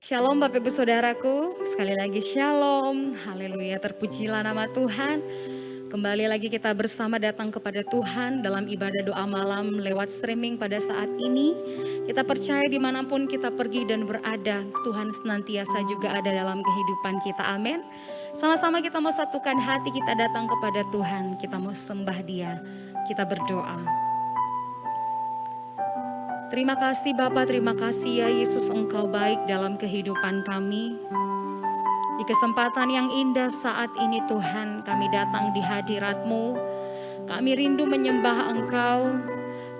Shalom Bapak Ibu Saudaraku, sekali lagi Shalom, haleluya, terpujilah nama Tuhan. Kembali lagi kita bersama datang kepada Tuhan dalam ibadah doa malam lewat streaming pada saat ini. Kita percaya dimanapun kita pergi dan berada, Tuhan senantiasa juga ada dalam kehidupan kita, amin. Sama-sama kita mau satukan hati, kita datang kepada Tuhan, kita mau sembah Dia, kita berdoa. Terima kasih Bapa, terima kasih ya Yesus, Engkau baik dalam kehidupan kami. Di kesempatan yang indah saat ini Tuhan, kami datang di hadirat-Mu. Kami rindu menyembah Engkau.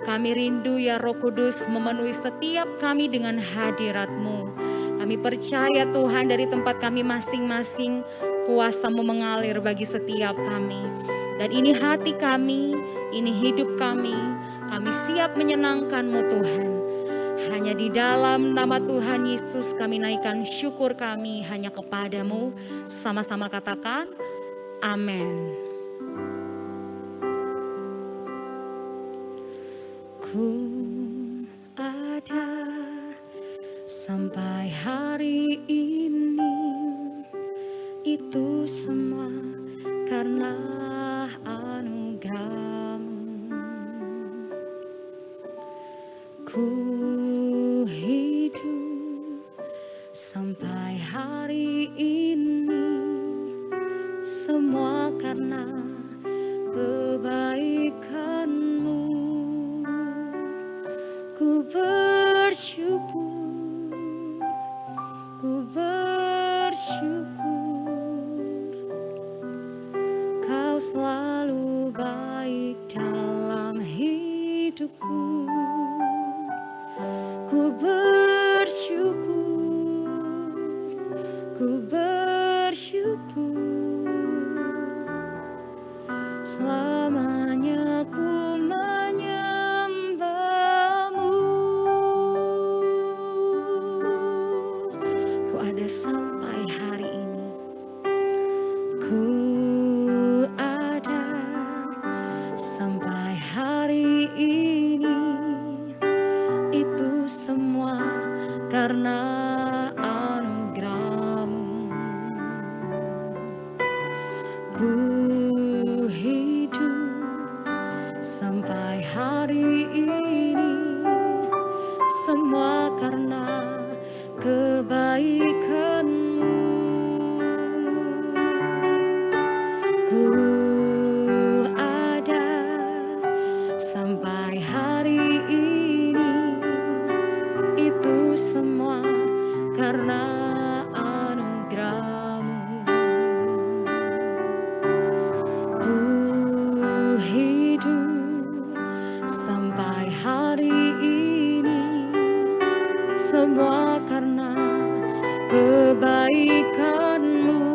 Kami rindu ya Roh Kudus memenuhi setiap kami dengan hadirat-Mu. Kami percaya Tuhan dari tempat kami masing-masing, kuasa-Mu mengalir bagi setiap kami. Dan ini hati kami, ini hidup kami siap menyenangkan-Mu Tuhan. Hanya di dalam nama Tuhan Yesus kami naikkan syukur kami hanya kepadamu. Sama-sama katakan, amin. Ku ada sampai hari ini, itu semua karena anugerah-Mu. Ku hidup sampai hari ini, semua karena kebaikan-Mu. Ku bersyukur, Kau selalu baik dalam hidupku. Ku bersyukur, selamanya ku menyembah-Mu. Ku ada sampai hari ini, ku ada sampai hari ini, itu semua karena anugerah-Mu. Ku hidup sampai hari ini, semua karena kebaikan-Mu. Ku ada sampai hari ini, itu semua karena anugerah-Mu. Ku hidup sampai hari ini, semua karena kebaikan-Mu.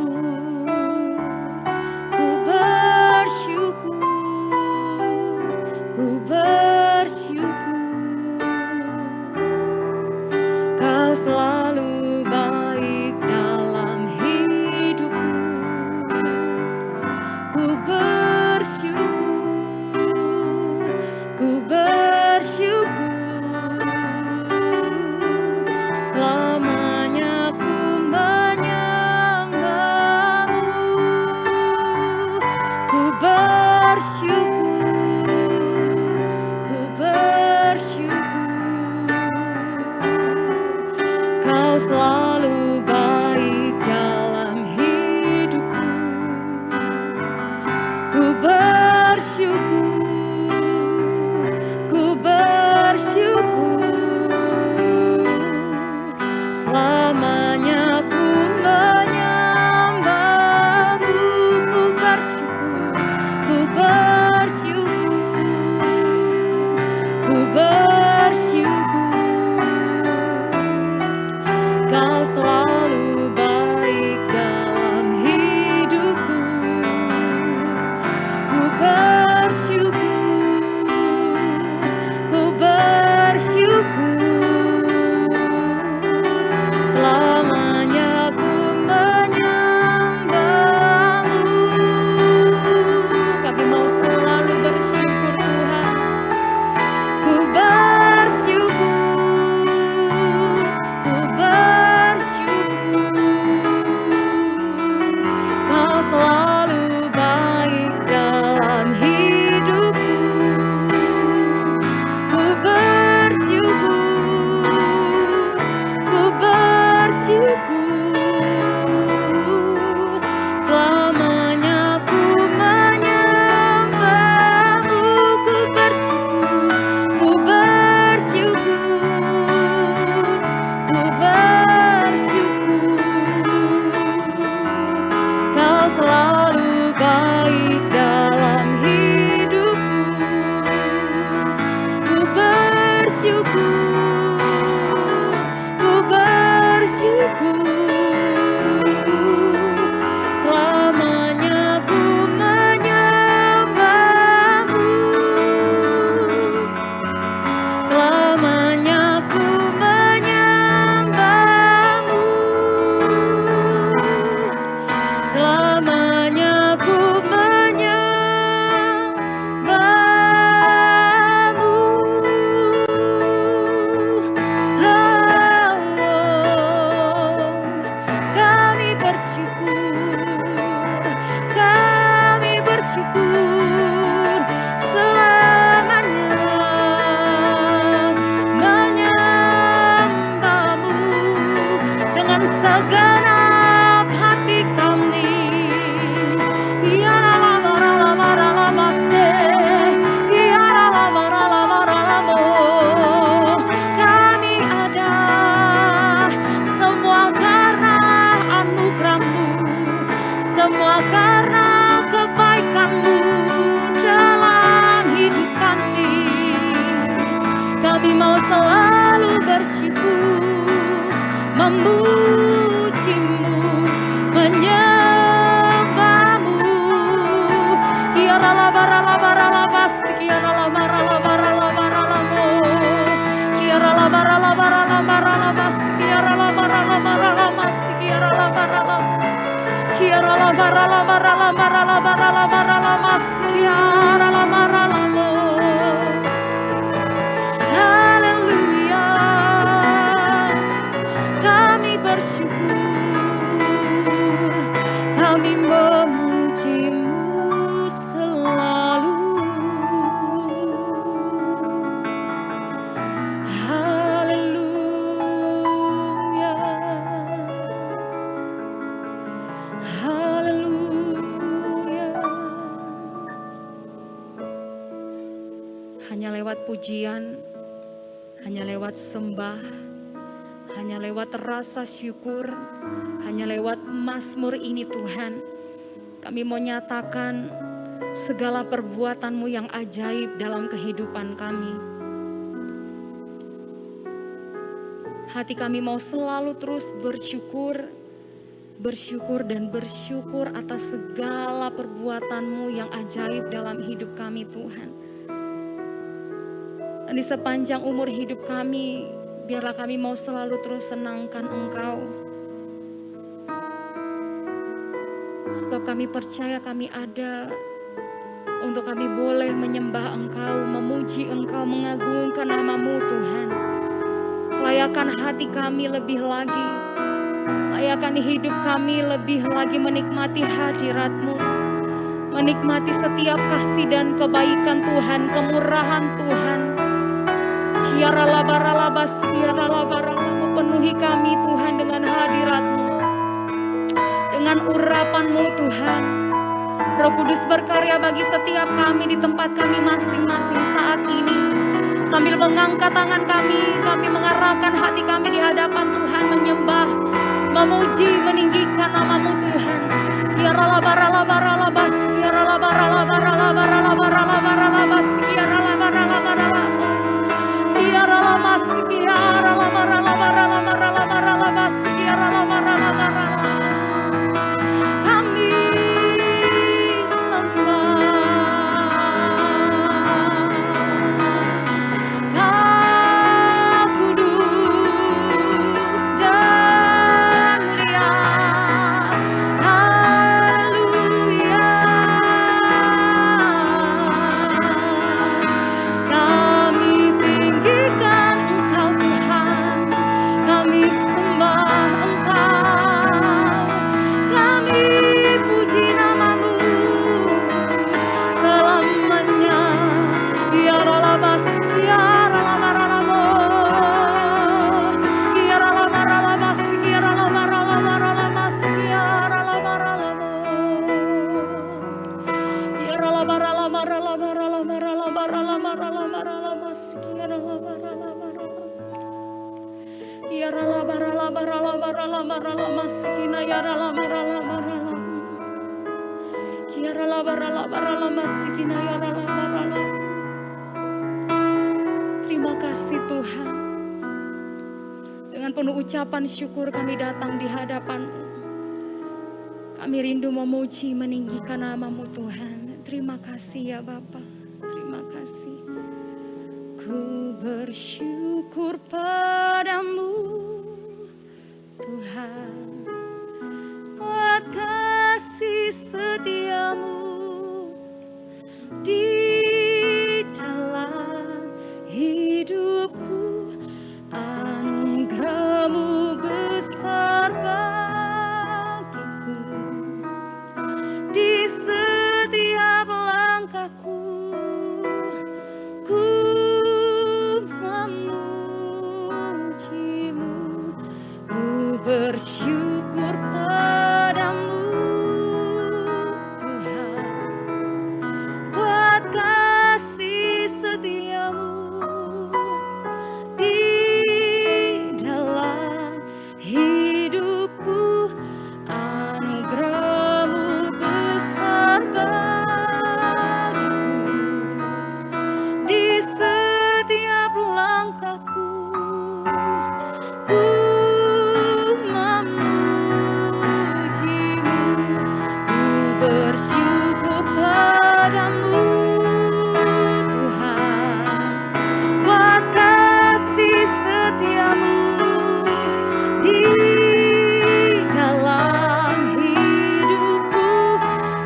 Ku bersyukur, Kau selalu baik dalam hidupku. Ku bersyukur, selamanya ku menyembah-Mu. Ku bersyukur, Kau selalu baik dalam hidupku. Ku bersyukur, selamanya ku menyembah-Mu. Ku bersyukur, Kau selalu baik dalam hidupku. Ku bersyukur, selama segenap hati kami. Kami ada semua karena anugerah-Mu, semua karena kebaikan-Mu dalam hidup kami. Kami mau selalu bersyukur, memuji-Mu, menyembah-Mu. Haleluya, kami bersyukur, kami memuji-Mu selalu. Haleluya, haleluya. Hanya lewat pujian, hanya lewat sembah, hanya lewat rasa syukur, hanya lewat mazmur ini Tuhan, kami mau nyatakan segala perbuatan-Mu yang ajaib dalam kehidupan kami. Hati kami mau selalu terus bersyukur, bersyukur dan bersyukur atas segala perbuatan-Mu yang ajaib dalam hidup kami Tuhan. Dan di sepanjang umur hidup kami, biarlah kami mau selalu terus senangkan Engkau. Sebab kami percaya kami ada untuk kami boleh menyembah Engkau, memuji Engkau, mengagungkan nama-Mu Tuhan. Layakan hati kami lebih lagi, layakan hidup kami lebih lagi menikmati hadirat-Mu, menikmati setiap kasih dan kebaikan Tuhan, kemurahan Tuhan. Penuhi kami Tuhan dengan hadirat-Mu, dengan urapan-Mu Tuhan. Roh Kudus berkarya bagi setiap kami di tempat kami masing-masing saat ini. Sambil mengangkat tangan kami mengarahkan hati kami di hadapan Tuhan, menyembah, memuji, meninggikan nama-Mu Tuhan. Kami sembah, Kau kudus dan mulia. Haleluya, kami tinggikan Engkau Tuhan, kami sembah Engkau, kami puji nama-Mu selamanya. Ya Ralabas, Ya Ralamaralamo, Ya Ralamaralabas, Ya Ralamaralamaralamas, Ya Ralamaralamo, Ya Ralamaralamaralamaralamaralamaralamaralamas, Ya Ralamaralamaralamas. Ya ralabaralabaralabaralamaralamas, Kina ya ralamaralamaralamas. Ya ralabaralabaralamas, Kina ya ralabaralamas. Terima kasih Tuhan. Dengan penuh ucapan syukur kami datang di hadapan-Mu. Kami rindu memuji, meninggikan nama-Mu Tuhan. Terima kasih ya Bapa. Terima kasih. Ku bersyukur padamu Tuhan, buat kasih setia-Mu di dalam hidupku. Anugerah-Mu besar bagiku, di setiap langkahku ku memuji-Mu, ku bersyukur padamu Tuhan, buat kasih setiamu di dalam hidupku. Anugerahmu besar bagiku, di setiap langkahku ku memujimu, ku bersyukur padamu Tuhan, buat kasih setiamu di dalam hidupku.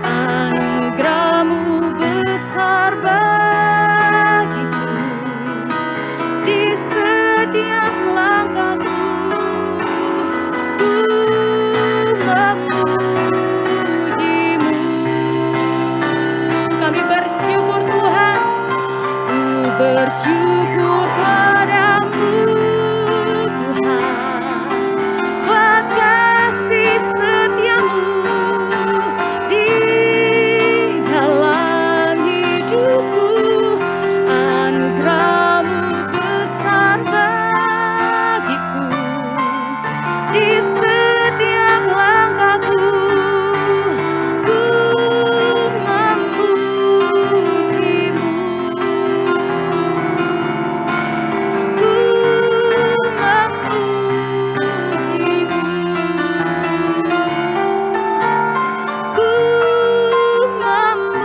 Anugerahmu besar bagiku, di setiap langkahku ku memujimu. Kami bersyukur Tuhan, ku bersyukur padamu Tuhan, buat kasih setiamu di dalam hidupku. Anugerahmu besar bagiku, di setiap langkahku ku memujimu, ku memujimu, ku memujimu.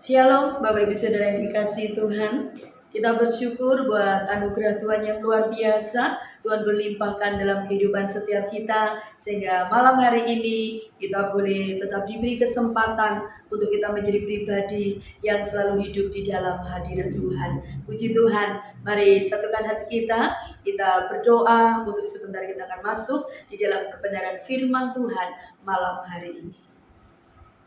Shalom Bapak Ibu Saudara yang dikasihi Tuhan. Kita bersyukur buat anugerah Tuhan yang luar biasa. Tuhan berlimpahkan dalam kehidupan setiap kita, sehingga malam hari ini kita boleh tetap diberi kesempatan untuk kita menjadi pribadi yang selalu hidup di dalam hadirat Tuhan. Puji Tuhan, mari satukan hati kita. Kita berdoa untuk sebentar kita akan masuk di dalam kebenaran firman Tuhan malam hari ini.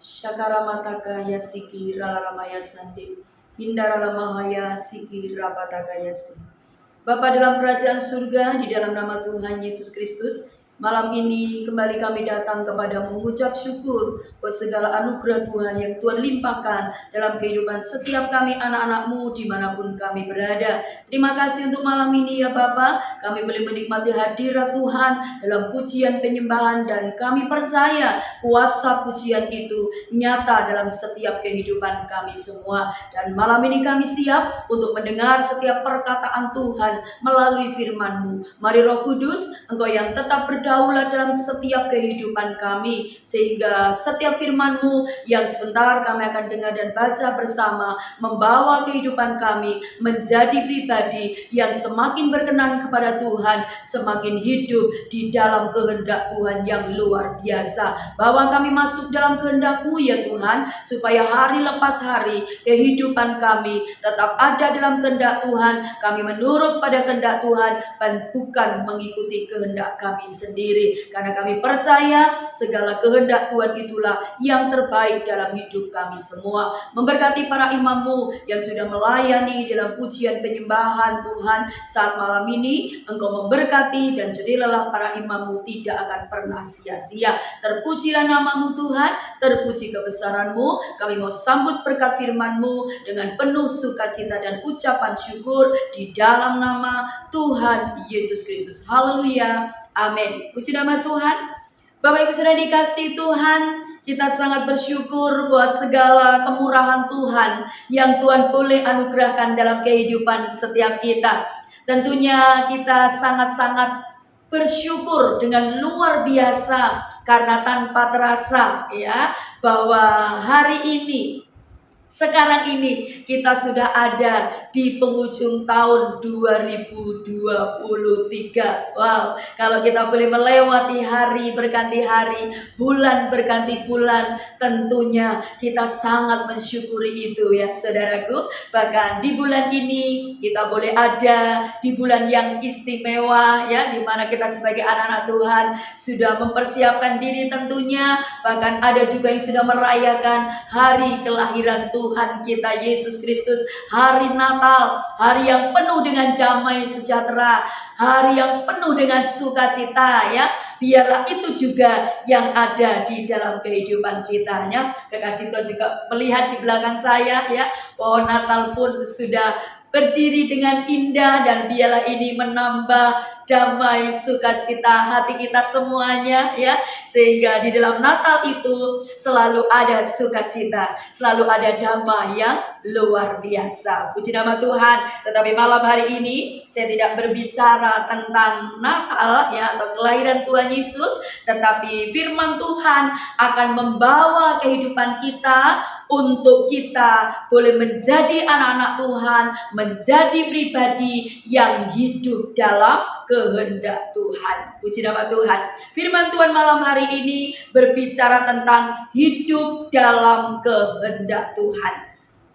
Shakaramataka yasiki ralaramaya sandi hindaralamaha siki rapataka yasi. Bapa dalam kerajaan surga, di dalam nama Tuhan Yesus Kristus, malam ini kembali kami datang kepadamu mengucap syukur buat segala anugerah Tuhan yang Tuhan limpahkan dalam kehidupan setiap kami anak-anakmu dimanapun kami berada. Terima kasih untuk malam ini ya Bapa, kami boleh menikmati hadirat Tuhan dalam pujian penyembahan, dan kami percaya kuasa pujian itu nyata dalam setiap kehidupan kami semua. Dan malam ini kami siap untuk mendengar setiap perkataan Tuhan melalui firman-Mu. Mari Roh Kudus, Engkau yang tetap berdaulat dalam setiap kehidupan kami, sehingga setiap firman-Mu yang sebentar kami akan dengar dan baca bersama membawa kehidupan kami menjadi pribadi yang semakin berkenan kepada Tuhan, semakin hidup di dalam kehendak Tuhan yang luar biasa. Bawa kami masuk dalam kehendak-Mu ya Tuhan, supaya hari lepas hari kehidupan kami tetap ada dalam kehendak Tuhan. Kami menurut pada kehendak Tuhan dan bukan mengikuti kehendak kami sendiri, karena kami percaya segala kehendak Tuhan itulah yang terbaik dalam hidup kami semua. Memberkati para imam-Mu yang sudah melayani dalam pujian penyembahan Tuhan saat malam ini. Engkau memberkati dan jadilah para imam-Mu tidak akan pernah sia-sia. Terpujilah nama-Mu Tuhan, terpuji kebesaran-Mu. Kami mau sambut berkat firman-Mu dengan penuh sukacita dan ucapan syukur di dalam nama Tuhan Yesus Kristus. Haleluya. Amin. Puji nama Tuhan. Bapak Ibu sudah dikasih Tuhan, kita sangat bersyukur buat segala kemurahan Tuhan yang Tuhan boleh anugerahkan dalam kehidupan setiap kita. Tentunya kita sangat-sangat bersyukur dengan luar biasa, karena tanpa terasa ya bahwa hari ini, sekarang ini kita sudah ada di penghujung tahun 2023. Wow, kalau kita boleh melewati hari berganti hari, bulan berganti bulan, tentunya kita sangat mensyukuri itu ya saudaraku. Bahkan di bulan ini kita boleh ada di bulan yang istimewa ya, di mana kita sebagai anak-anak Tuhan sudah mempersiapkan diri tentunya. Bahkan ada juga yang sudah merayakan hari kelahiran Tuhan Tuhan kita Yesus Kristus. Hari Natal, hari yang penuh dengan damai sejahtera, hari yang penuh dengan sukacita ya. Biarlah itu juga yang ada di dalam kehidupan kita ya. Kekasih Tuhan juga melihat di belakang saya ya, pohon Natal pun sudah berdiri dengan indah, dan biarlah ini menambah damai sukacita hati kita semuanya ya, sehingga di dalam Natal itu selalu ada sukacita, selalu ada damai yang luar biasa. Puji nama Tuhan. Tetapi malam hari ini saya tidak berbicara tentang Natal ya, atau kelahiran Tuhan Yesus, tetapi firman Tuhan akan membawa kehidupan kita untuk kita boleh menjadi anak-anak Tuhan, menjadi pribadi yang hidup dalam kehendak Tuhan. Puji nama Tuhan. Firman Tuhan malam hari ini berbicara tentang hidup dalam kehendak Tuhan.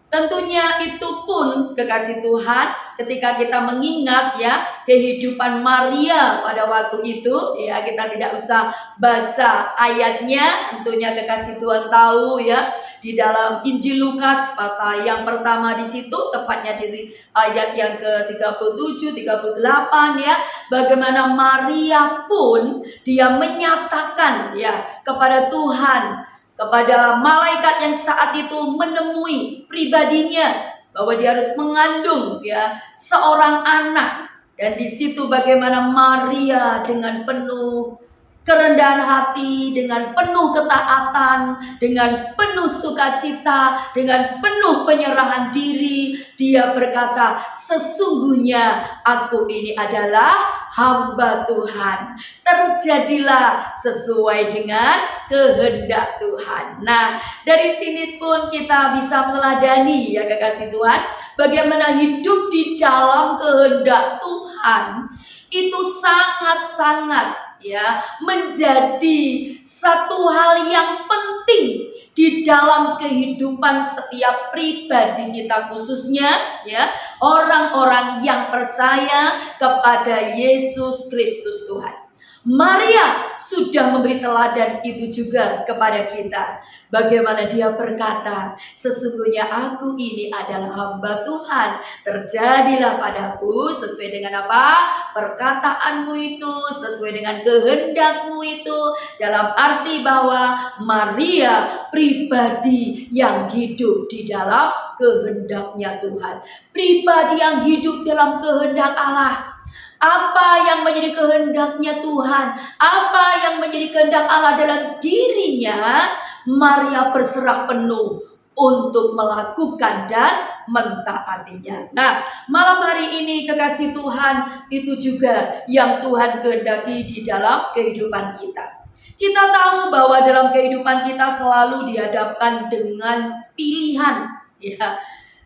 Tentunya itu pun kekasih Tuhan, ketika kita mengingat ya kehidupan Maria pada waktu itu ya, kita tidak usah baca ayatnya, tentunya kekasih Tuhan tahu ya, di dalam Injil Lukas pasal yang pertama di situ, tepatnya di ayat yang ke-37, 38 ya, bagaimana Maria pun dia menyatakan ya kepada Tuhan, kepada malaikat yang saat itu menemui pribadinya, bahwa dia harus mengandung ya seorang anak. Dan di situ bagaimana Maria dengan penuh kerendahan hati, dengan penuh ketaatan, dengan penuh sukacita, dengan penuh penyerahan diri, dia berkata, sesungguhnya aku ini adalah hamba Tuhan, terjadilah sesuai dengan kehendak Tuhan. Nah, dari sini pun kita bisa meladani ya kekasih Tuhan, bagaimana hidup di dalam kehendak Tuhan itu sangat-sangat ya menjadi satu hal yang penting di dalam kehidupan setiap pribadi kita, khususnya ya orang-orang yang percaya kepada Yesus Kristus Tuhan. Maria sudah memberi teladan itu juga kepada kita. Bagaimana dia berkata, sesungguhnya aku ini adalah hamba Tuhan, terjadilah padaku sesuai dengan apa? Perkataanmu itu, sesuai dengan kehendakmu itu. Dalam arti bahwa Maria pribadi yang hidup di dalam kehendaknya Tuhan, pribadi yang hidup dalam kehendak Allah. Apa yang menjadi kehendaknya Tuhan, apa yang menjadi kehendak Allah dalam dirinya, Maria berserah penuh untuk melakukan dan mentaatinya. Nah, malam hari ini kekasih Tuhan, itu juga yang Tuhan kehendaki di dalam kehidupan kita. Kita tahu bahwa dalam kehidupan kita selalu dihadapkan dengan pilihan ya.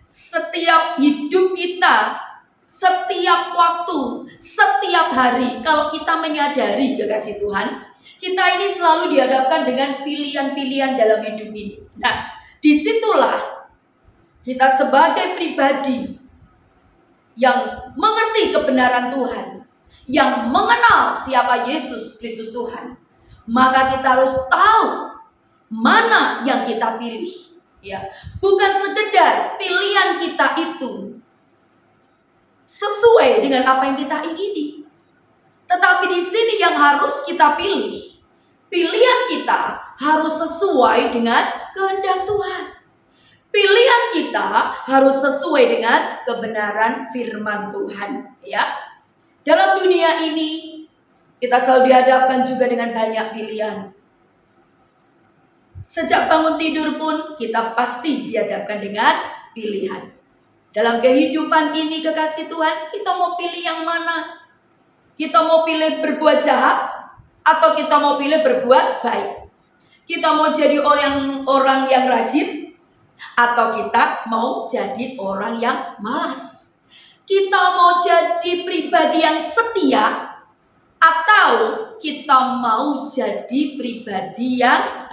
Setiap hidup kita, setiap waktu, setiap hari, kalau kita menyadari kekasih Tuhan, kita ini selalu dihadapkan dengan pilihan-pilihan dalam hidup ini. Nah, disitulah kita sebagai pribadi yang mengerti kebenaran Tuhan, yang mengenal siapa Yesus Kristus Tuhan, maka kita harus tahu mana yang kita pilih. Ya, bukan sekedar pilihan kita itu sesuai dengan apa yang kita ingini, tetapi di sini yang harus kita pilih, pilihan kita harus sesuai dengan kehendak Tuhan. Pilihan kita harus sesuai dengan kebenaran firman Tuhan. Ya, dalam dunia ini kita selalu dihadapkan juga dengan banyak pilihan. Sejak bangun tidur pun kita pasti dihadapkan dengan pilihan. Dalam kehidupan ini kekasih Tuhan, kita mau pilih yang mana? Kita mau pilih berbuat jahat atau kita mau pilih berbuat baik? Kita mau jadi orang yang rajin atau kita mau jadi orang yang malas? Kita mau jadi pribadi yang setia atau kita mau jadi pribadi yang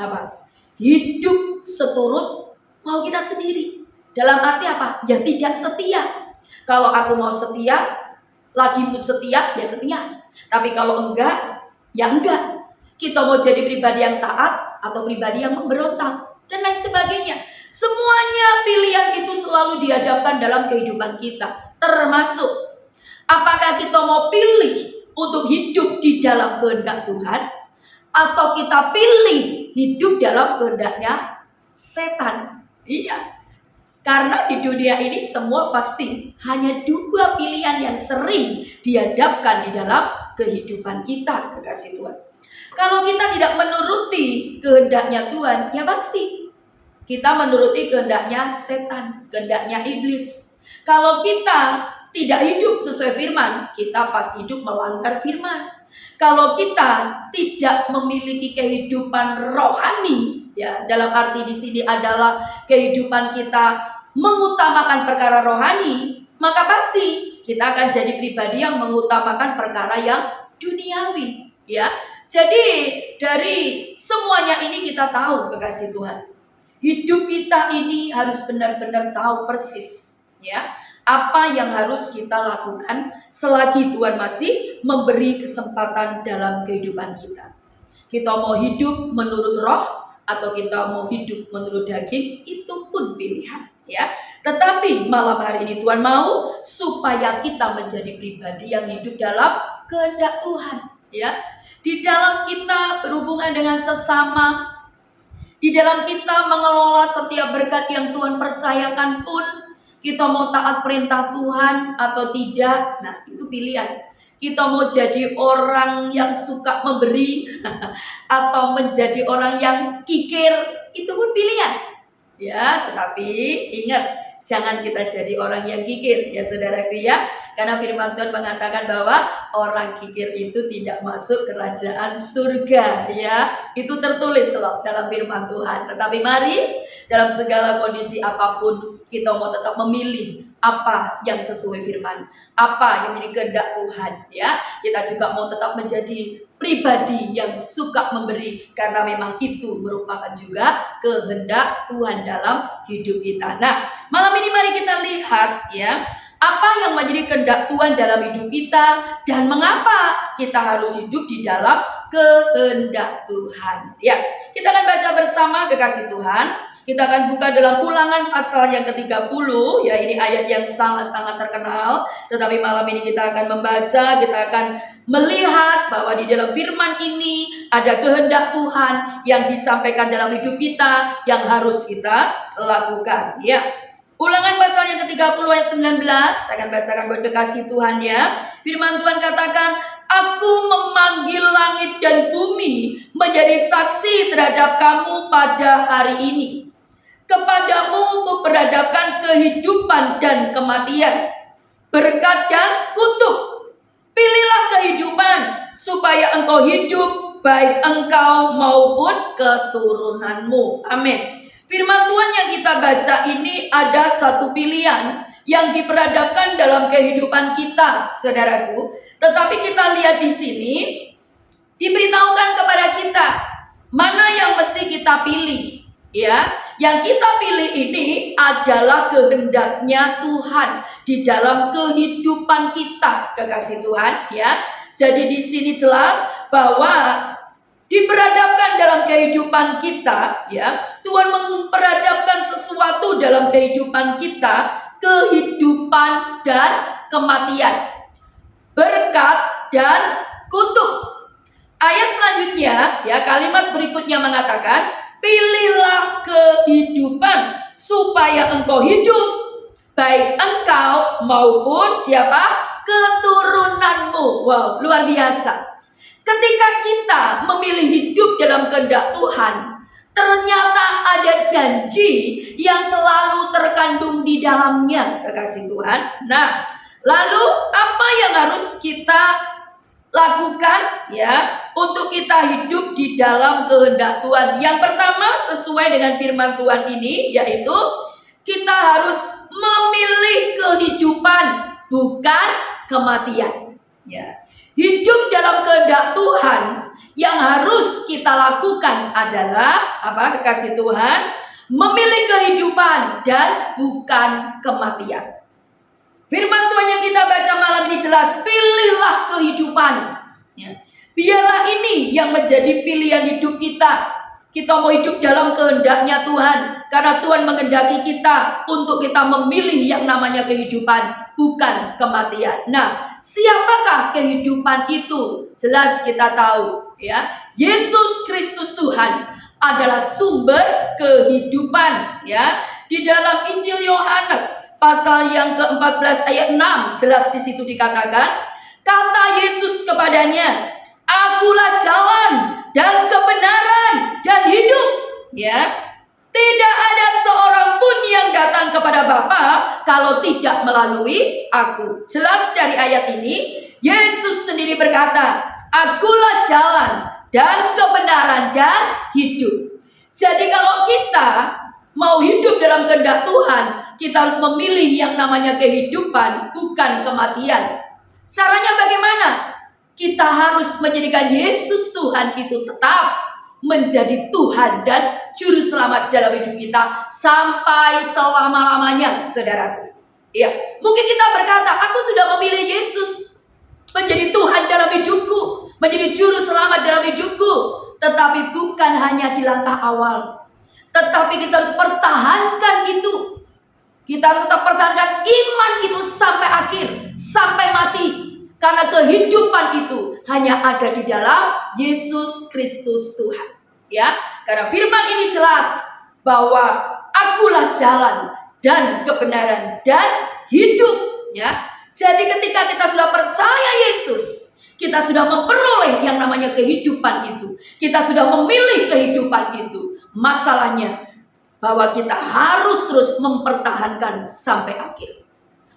hidup seturut mau kita sendiri? Dalam arti apa? Ya tidak setia. Kalau aku mau setia, lagimu setia, ya setia. Tapi kalau enggak, ya enggak. Kita mau jadi pribadi yang taat atau pribadi yang memberontak. dan lain sebagainya. Semuanya pilihan itu selalu dihadapkan dalam kehidupan kita. Termasuk apakah kita mau pilih untuk hidup di dalam kehendak Tuhan, atau kita pilih hidup dalam kehendaknya setan. Iya. Karena di dunia ini semua pasti hanya dua pilihan yang sering dihadapkan di dalam kehidupan kita, kekasih Tuhan. Kalau kita tidak menuruti kehendaknya Tuhan, ya pasti kita menuruti kehendaknya setan, kehendaknya iblis. Kalau kita tidak hidup sesuai firman, kita pasti hidup melanggar firman. Kalau kita tidak memiliki kehidupan rohani, ya dalam arti di sini adalah kehidupan kita mengutamakan perkara rohani, maka pasti kita akan jadi pribadi yang mengutamakan perkara yang duniawi, ya. Jadi dari semuanya ini kita tahu, kekasih Tuhan, hidup kita ini harus benar-benar tahu persis, ya, apa yang harus kita lakukan selagi Tuhan masih memberi kesempatan dalam kehidupan kita. Kita mau hidup menurut roh atau kita mau hidup menurut daging, itu pun pilihan, ya. Tetapi malam hari ini Tuhan mau supaya kita menjadi pribadi yang hidup dalam kehendak Tuhan, ya. Di dalam kita berhubungan dengan sesama, di dalam kita mengelola setiap berkat yang Tuhan percayakan pun, kita mau taat perintah Tuhan atau tidak, nah itu pilihan. Kita mau jadi orang yang suka memberi atau menjadi orang yang kikir, itu pun pilihan. Ya, tetapi ingat, jangan kita jadi orang yang kikir, ya saudaraku ya. Karena firman Tuhan mengatakan bahwa orang kikir itu tidak masuk kerajaan surga, ya. Itu tertulis loh dalam firman Tuhan. Tetapi mari dalam segala kondisi apapun kita mau tetap memilih apa yang sesuai firman, apa yang menjadi kehendak Tuhan, ya. Kita juga mau tetap menjadi pribadi yang suka memberi, karena memang itu merupakan juga kehendak Tuhan dalam hidup kita. Nah, malam ini mari kita lihat, ya, apa yang menjadi kehendak Tuhan dalam hidup kita dan mengapa kita harus hidup di dalam kehendak Tuhan. Ya, kita akan baca bersama, kekasih Tuhan. Kita akan buka dalam Ulangan pasal yang ke-30, ya, ini ayat yang sangat-sangat terkenal. Tetapi malam ini kita akan membaca, kita akan melihat bahwa di dalam firman ini ada kehendak Tuhan yang disampaikan dalam hidup kita yang harus kita lakukan, ya. Ulangan pasal yang ke-30 ayat 19, saya akan bacakan buat kekasih Tuhan, ya. Firman Tuhan katakan, "Aku memanggil langit dan bumi menjadi saksi terhadap kamu pada hari ini. Kepadamu kuperhadapkan kehidupan dan kematian, berkat dan kutuk. Pilihlah kehidupan supaya engkau hidup, baik engkau maupun keturunanmu." Amin. Firman Tuhan yang kita baca ini ada satu pilihan yang diperhadapkan dalam kehidupan kita, saudaraku. Tetapi kita lihat di sini diberitahukan kepada kita mana yang mesti kita pilih, ya. Yang kita pilih ini adalah kehendaknya Tuhan di dalam kehidupan kita, kekasih Tuhan, ya. Jadi di sini jelas bahwa diperhadapkan dalam kehidupan kita, ya. Tuhan memperhadapkan sesuatu dalam kehidupan kita, kehidupan dan kematian, berkat dan kutuk. Ayat selanjutnya, ya, kalimat berikutnya mengatakan, "Pilihlah kehidupan supaya engkau hidup, baik engkau maupun siapa? Keturunanmu." Wow, luar biasa. Ketika kita memilih hidup dalam kehendak Tuhan, ternyata ada janji yang selalu terkandung di dalamnya, kekasih Tuhan. Nah, lalu apa yang harus kita lakukan, ya, untuk kita hidup di dalam kehendak Tuhan? Yang pertama, sesuai dengan firman Tuhan ini, yaitu kita harus memilih kehidupan, bukan kematian, ya. Hidup dalam kehendak Tuhan yang harus kita lakukan adalah apa, kekasih Tuhan? Memilih kehidupan dan bukan kematian. Firman Tuhan yang kita baca malam ini jelas, pilihlah kehidupan, ya. Biarlah ini yang menjadi pilihan hidup kita. Kita mau hidup dalam kehendaknya Tuhan. Karena Tuhan menghendaki kita untuk kita memilih yang namanya kehidupan, bukan kematian. Nah, siapakah kehidupan itu? Jelas kita tahu, ya. Yesus Kristus Tuhan adalah sumber kehidupan, ya. Di dalam Injil Yohanes pasal yang ke-14 ayat 6 jelas di situ dikatakan, kata Yesus kepadanya, "Akulah jalan dan kebenaran dan hidup." Ya. Tidak ada seorang pun yang datang kepada Bapa kalau tidak melalui aku. Jelas dari ayat ini, Yesus sendiri berkata, "Akulah jalan dan kebenaran dan hidup." Jadi kalau kita mau hidup dalam kehendak Tuhan, kita harus memilih yang namanya kehidupan, bukan kematian. Caranya bagaimana? Kita harus menjadikan Yesus Tuhan itu tetap menjadi Tuhan dan Juru Selamat dalam hidup kita sampai selama-lamanya, saudaraku. Ya, mungkin kita berkata, aku sudah memilih Yesus menjadi Tuhan dalam hidupku, menjadi Juru Selamat dalam hidupku. Tetapi bukan hanya di langkah awal, tetapi kita harus pertahankan itu. Kita harus tetap pertahankan iman itu sampai akhir, sampai mati. Karena kehidupan itu hanya ada di dalam Yesus Kristus Tuhan. Ya, karena firman ini jelas bahwa akulah jalan dan kebenaran dan hidup. Ya, jadi ketika kita sudah percaya Yesus, kita sudah memperoleh yang namanya kehidupan itu. Kita sudah memilih kehidupan itu. Masalahnya bahwa kita harus terus mempertahankan sampai akhir.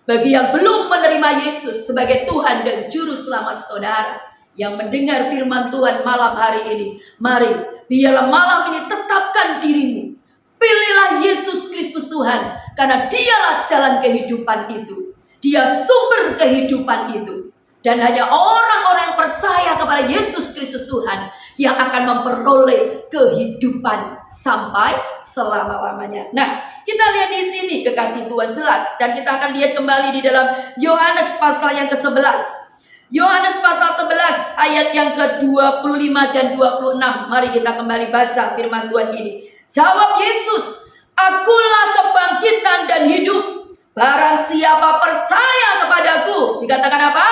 Bagi yang belum menerima Yesus sebagai Tuhan dan Juru Selamat saudara, yang mendengar firman Tuhan malam hari ini, mari biarlah malam ini tetapkan dirimu. Pilihlah Yesus Kristus Tuhan, karena dialah jalan kehidupan itu. Dia sumber kehidupan itu. Dan hanya orang-orang yang percaya kepada Yesus Kristus Tuhan yang akan memperoleh kehidupan sampai selama-lamanya. Nah, kita lihat di sini kekasih Tuhan jelas, dan kita akan lihat kembali di dalam Yohanes pasal yang ke-11. Yohanes pasal 11 ayat yang ke-25 dan 26. Mari kita kembali baca firman Tuhan ini. Jawab Yesus, "Akulah kebangkitan dan hidup. Barang siapa percaya kepadaku," dikatakan apa?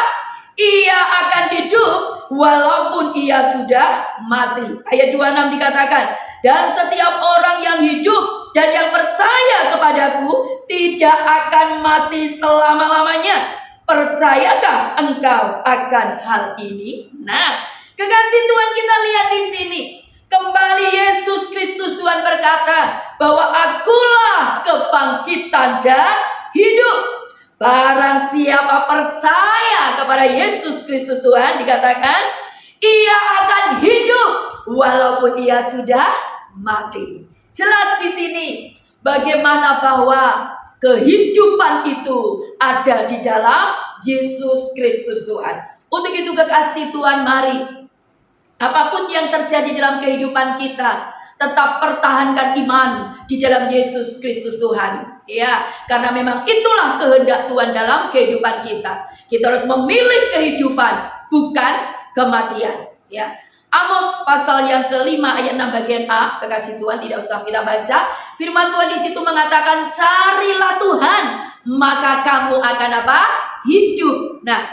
"Ia akan hidup walaupun ia sudah mati." Ayat 26 dikatakan, "Dan setiap orang yang hidup dan yang percaya kepadaku tidak akan mati selama-lamanya. Percayakah engkau akan hal ini?" Nah, kekasih Tuhan, kita lihat di sini. Kembali Yesus Kristus Tuhan berkata bahwa akulah kebangkitan dan hidup. Barang siapa percaya kepada Yesus Kristus Tuhan, dikatakan, ia akan hidup walaupun ia sudah mati. Jelas di sini bagaimana bahwa kehidupan itu ada di dalam Yesus Kristus Tuhan. Untuk itu kekasih Tuhan, mari apapun yang terjadi dalam kehidupan kita, tetap pertahankan iman di dalam Yesus Kristus Tuhan. Ya, karena memang itulah kehendak Tuhan dalam kehidupan kita. Kita harus memilih kehidupan, bukan kematian. Ya. Amos pasal yang ke-5 ayat 6 bagian A, kekasih Tuhan, tidak usah kita baca. Firman Tuhan di situ mengatakan, "Carilah Tuhan, maka kamu akan apa? Hidup." Nah,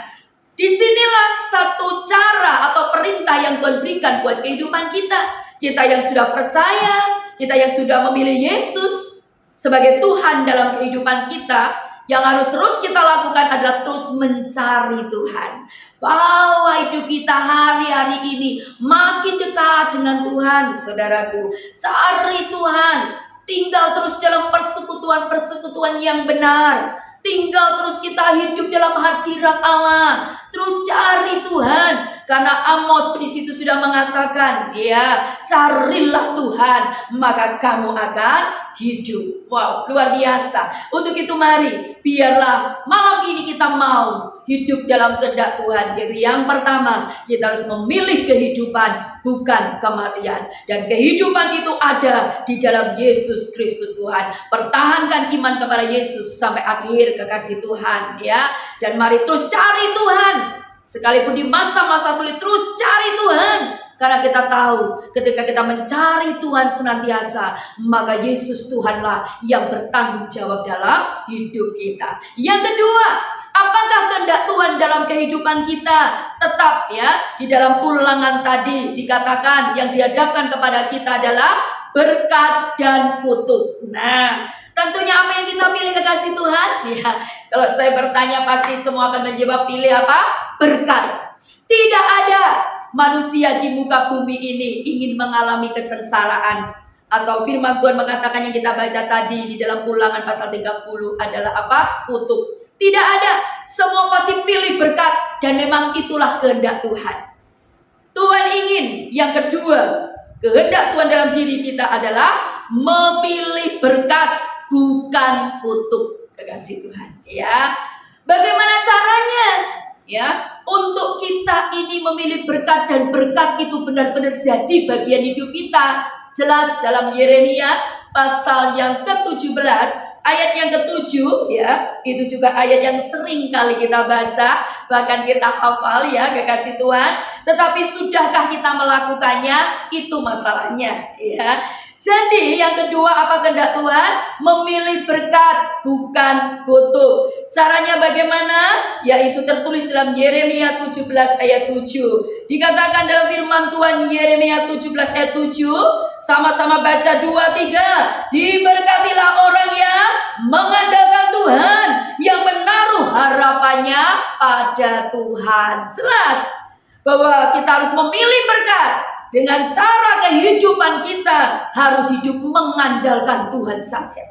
disinilah satu cara atau perintah yang Tuhan berikan buat kehidupan kita. Kita yang sudah percaya, kita yang sudah memilih Yesus sebagai Tuhan dalam kehidupan kita, yang harus terus kita lakukan adalah terus mencari Tuhan. Bahwa hidup kita hari-hari ini makin dekat dengan Tuhan, saudaraku. Cari Tuhan, tinggal terus dalam persekutuan-persekutuan yang benar. Tinggal terus kita hidup dalam hadirat Allah. Terus cari Tuhan. Karena Amos di situ sudah mengatakan, ya, carilah Tuhan, maka kamu akan hidup. Wow, luar biasa. Untuk itu mari, biarlah malam ini kita mau hidup dalam kehendak Tuhan. Yaitu yang pertama, kita harus memilih kehidupan, bukan kematian. Dan kehidupan itu ada di dalam Yesus Kristus Tuhan. Pertahankan iman kepada Yesus sampai akhir, kekasih Tuhan, ya. Dan mari terus cari Tuhan. Sekalipun di masa-masa sulit, terus cari Tuhan. Karena kita tahu ketika kita mencari Tuhan senantiasa, maka Yesus Tuhanlah yang bertanggung jawab dalam hidup kita. Yang kedua, apakah kehendak Tuhan dalam kehidupan kita? Tetap ya, di dalam Ulangan tadi dikatakan yang dihadapkan kepada kita adalah berkat dan kutuk. Nah, tentunya apa yang kita pilih kekasih Tuhan? Ya, kalau saya bertanya pasti semua akan menjawab pilih apa? Berkat. Tidak ada manusia di muka bumi ini ingin mengalami kesengsaraan. Atau firman Tuhan mengatakan yang kita baca tadi di dalam Ulangan pasal 30 adalah apa? Kutuk. Tidak ada. Semua pasti pilih berkat dan memang itulah kehendak Tuhan. Tuhan ingin yang kedua, kehendak Tuhan dalam diri kita adalah memilih berkat bukan kutuk, kekasih Tuhan. Ya, bagaimana caranya? Ya, untuk kita ini memilih berkat dan berkat itu benar-benar jadi bagian hidup kita. Jelas dalam Yeremia pasal yang ke-17 ayat yang ke-7 ya, itu juga ayat yang sering kali kita baca, bahkan kita hafal ya kekasih Tuhan. Tetapi sudahkah kita melakukannya? Itu masalahnya ya. Jadi yang kedua apa kehendak Tuhan? Memilih berkat bukan kutuk. Caranya bagaimana? Yaitu tertulis dalam Yeremia 17 ayat 7. Dikatakan dalam firman Tuhan Yeremia 17 ayat 7. Sama-sama baca 2, 3. Diberkatilah orang yang mengandalkan Tuhan, yang menaruh harapannya pada Tuhan. Jelas bahwa kita harus memilih berkat. Dengan cara kehidupan kita harus hidup mengandalkan Tuhan saja.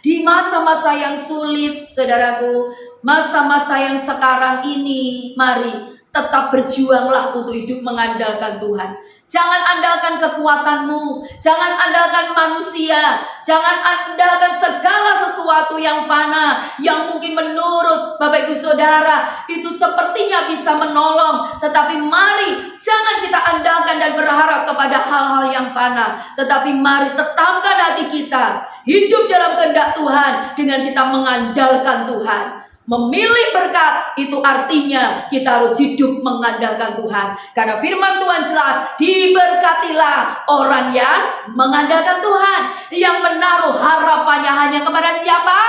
Di masa-masa yang sulit, saudaraku, masa-masa yang sekarang ini, mari tetap berjuanglah untuk hidup mengandalkan Tuhan. Jangan andalkan kekuatanmu, jangan andalkan manusia, jangan andalkan segala sesuatu yang fana, yang mungkin menurut Bapak Ibu Saudara itu sepertinya bisa menolong. Tetapi mari jangan kita andalkan dan berharap kepada hal-hal yang fana. Tetapi mari tetapkan hati kita hidup dalam kehendak Tuhan dengan kita mengandalkan Tuhan. Memilih berkat itu artinya kita harus hidup mengandalkan Tuhan. Karena firman Tuhan jelas, diberkatilah orang yang mengandalkan Tuhan, yang menaruh harapannya hanya kepada siapa?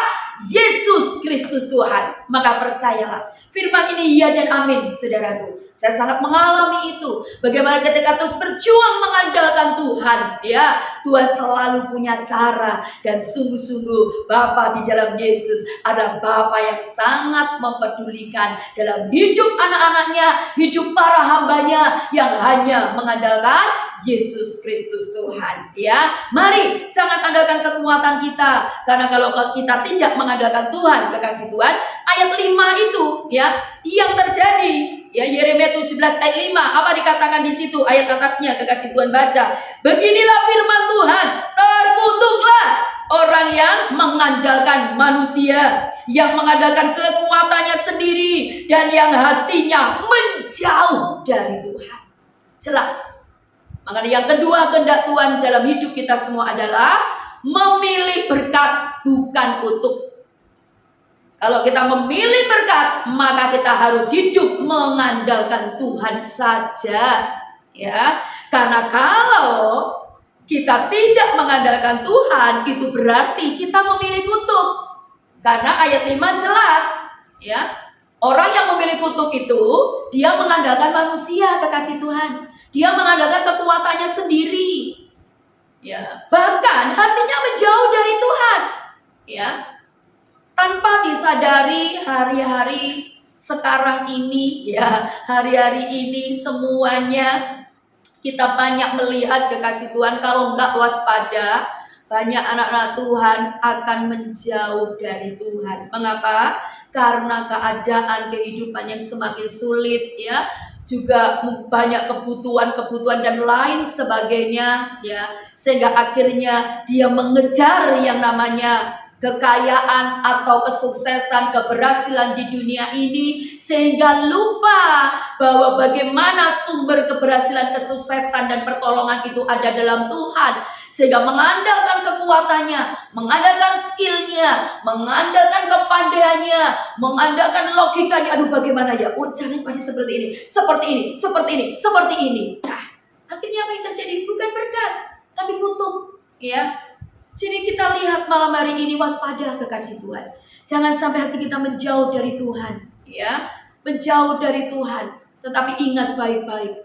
Yesus Kristus Tuhan. Maka percayalah, firman ini ya dan amin, saudaraku. Saya sangat mengalami itu. Bagaimana ketika terus berjuang mengandalkan Tuhan, ya, Tuhan selalu punya cara. Dan sungguh-sungguh Bapa di dalam Yesus adalah Bapa yang sangat mempedulikan dalam hidup anak-anaknya, hidup para hambanya yang hanya mengandalkan Yesus Kristus Tuhan. Ya, mari jangan andalkan kekuatan kita, karena kalau kita tidak mengandalkan Tuhan, kekasih Tuhan, ayat 5 itu ya yang terjadi. Ya, Yeremia 17 ayat 5, apa dikatakan di situ? Ayat atasnya kekasih Tuhan baca. Beginilah firman Tuhan, terkutuklah orang yang mengandalkan manusia, yang mengandalkan kekuatannya sendiri, dan yang hatinya menjauh dari Tuhan. Jelas. Makanya yang kedua kehendak Tuhan dalam hidup kita semua adalah memilih berkat bukan kutuk. Kalau kita memilih berkat, maka kita harus hidup mengandalkan Tuhan saja, ya. Karena kalau kita tidak mengandalkan Tuhan, itu berarti kita memilih kutuk. Karena ayat 5 jelas, ya. Orang yang memilih kutuk itu, dia mengandalkan manusia, kekasih Tuhan. Dia mengandalkan kekuatannya sendiri. Ya, bahkan hatinya menjauh dari Tuhan, ya. Tanpa disadari hari-hari sekarang ini, ya, hari-hari ini semuanya kita banyak melihat kekasih Tuhan, kalau enggak waspada, banyak anak-anak Tuhan akan menjauh dari Tuhan. Mengapa? Karena keadaan kehidupan yang semakin sulit, ya, juga banyak kebutuhan dan lain sebagainya, ya, sehingga akhirnya dia mengejar yang namanya kekayaan atau kesuksesan, keberhasilan di dunia ini, sehingga lupa bahwa bagaimana sumber keberhasilan, kesuksesan dan pertolongan itu ada dalam Tuhan. Sehingga mengandalkan kekuatannya, mengandalkan skillnya, mengandalkan kepandaiannya, mengandalkan logikanya. Aduh bagaimana ya, caranya pasti seperti ini, seperti ini, seperti ini, seperti ini. Nah, akhirnya apa yang terjadi? Bukan berkat, tapi kutuk. Ya, jadi kita lihat malam hari ini, waspada kekasih Tuhan. Jangan sampai hati kita menjauh dari Tuhan. Ya, menjauh dari Tuhan. Tetapi ingat baik-baik,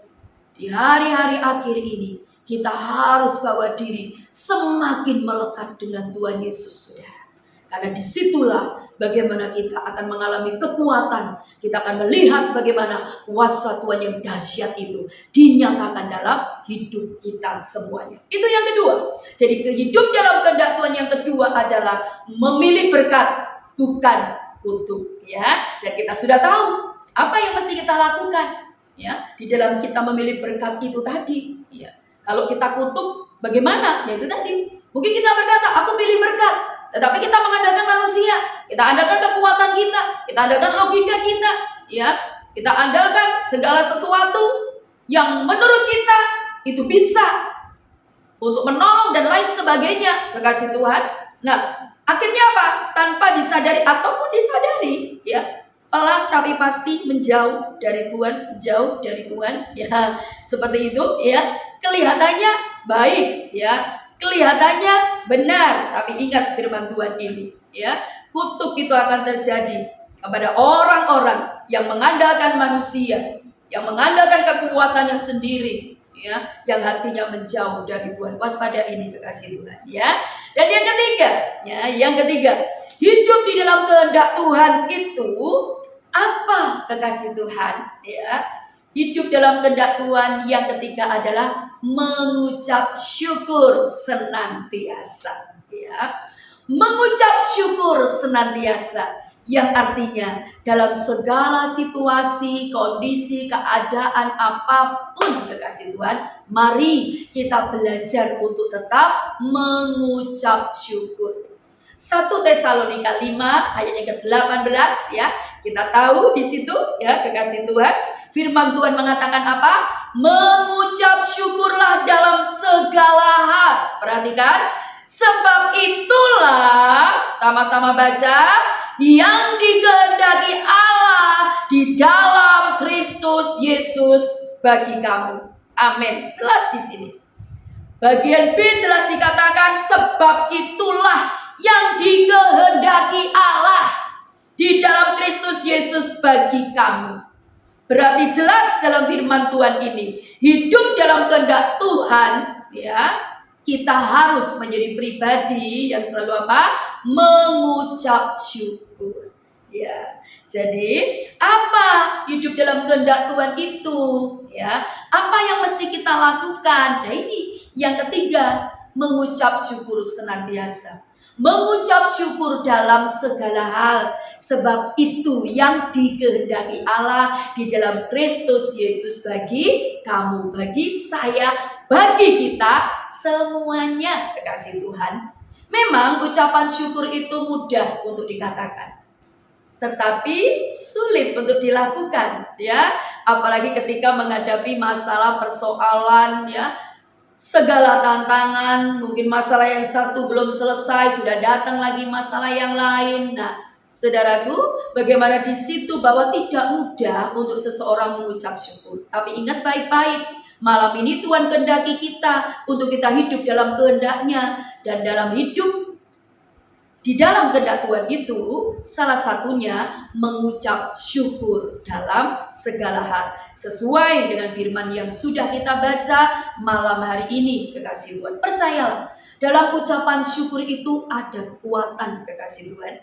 di hari-hari akhir ini kita harus bawa diri semakin melekat dengan Tuhan Yesus, saudara. Karena disitulah bagaimana kita akan mengalami kekuatan. Kita akan melihat bagaimana kuasa Tuhan yang dahsyat itu dinyatakan dalam hidup kita semuanya. Itu yang kedua. Jadi hidup dalam kehendak Tuhan yang kedua adalah memilih berkat, bukan kutuk. Ya, dan kita sudah tahu apa yang mesti kita lakukan. Ya, di dalam kita memilih berkat itu tadi. Ya, kalau kita kutuk, bagaimana? Ya itu tadi. Mungkin kita berkata, aku pilih berkat. Tetapi kita mengandalkan manusia. Kita andalkan kekuatan kita andalkan logika kita. Ya, kita andalkan segala sesuatu yang menurut kita itu bisa untuk menolong dan lain sebagainya. Kekasih Tuhan. Nah, akhirnya apa? Tanpa disadari ataupun disadari, ya, pelan tapi pasti menjauh dari Tuhan, jauh dari Tuhan, ya, seperti itu, ya. Kelihatannya baik, ya, kelihatannya benar, tapi ingat firman Tuhan ini, ya, kutuk itu akan terjadi kepada orang-orang yang mengandalkan manusia, yang mengandalkan kekuatannya sendiri, ya, yang hatinya menjauh dari Tuhan. Waspada ini kekasih Tuhan, ya. Dan yang ketiga, ya, yang ketiga, hidup di dalam kehendak Tuhan itu apa, kekasih Tuhan? Ya, hidup dalam kehendak Tuhan yang ketiga adalah mengucap syukur senantiasa. Ya, mengucap syukur senantiasa, yang artinya dalam segala situasi, kondisi, keadaan apapun, kekasih Tuhan, mari kita belajar untuk tetap mengucap syukur. 1 Tesalonika 5 ayatnya ke-18, ya. Kita tahu di situ, ya, kekasih Tuhan, firman Tuhan mengatakan apa? Mengucap syukurlah dalam segala hal. Perhatikan, sebab itulah, sama-sama baca, yang dikehendaki Allah di dalam Kristus Yesus bagi kamu. Amin. Jelas di sini. Bagian B jelas dikatakan, sebab itulah yang dikehendaki Allah di dalam Kristus Yesus bagi kamu. Berarti jelas dalam firman Tuhan ini, hidup dalam kehendak Tuhan, ya, kita harus menjadi pribadi yang selalu apa? Mengucap syukur. Ya, jadi apa hidup dalam kehendak Tuhan itu? Ya, apa yang mesti kita lakukan? Nah ini yang ketiga, mengucap syukur senantiasa. Mengucap syukur dalam segala hal, sebab itu yang dikehendaki Allah di dalam Kristus Yesus bagi kamu, bagi saya, bagi kita semuanya, kekasih Tuhan. Memang ucapan syukur itu mudah untuk dikatakan, tetapi sulit untuk dilakukan, ya. Apalagi ketika menghadapi masalah, persoalan, ya, segala tantangan, mungkin masalah yang satu belum selesai, sudah datang lagi masalah yang lain. Nah, saudaraku, bagaimana di situ bahwa tidak mudah untuk seseorang mengucap syukur. Tapi ingat baik-baik, malam ini Tuhan kehendaki kita untuk kita hidup dalam kehendak-Nya, dan dalam hidup di dalam kehendak Tuhan itu salah satunya mengucap syukur dalam segala hal, sesuai dengan firman yang sudah kita baca malam hari ini, kekasih Tuhan. Percayalah, dalam ucapan syukur itu ada kekuatan, kekasih Tuhan.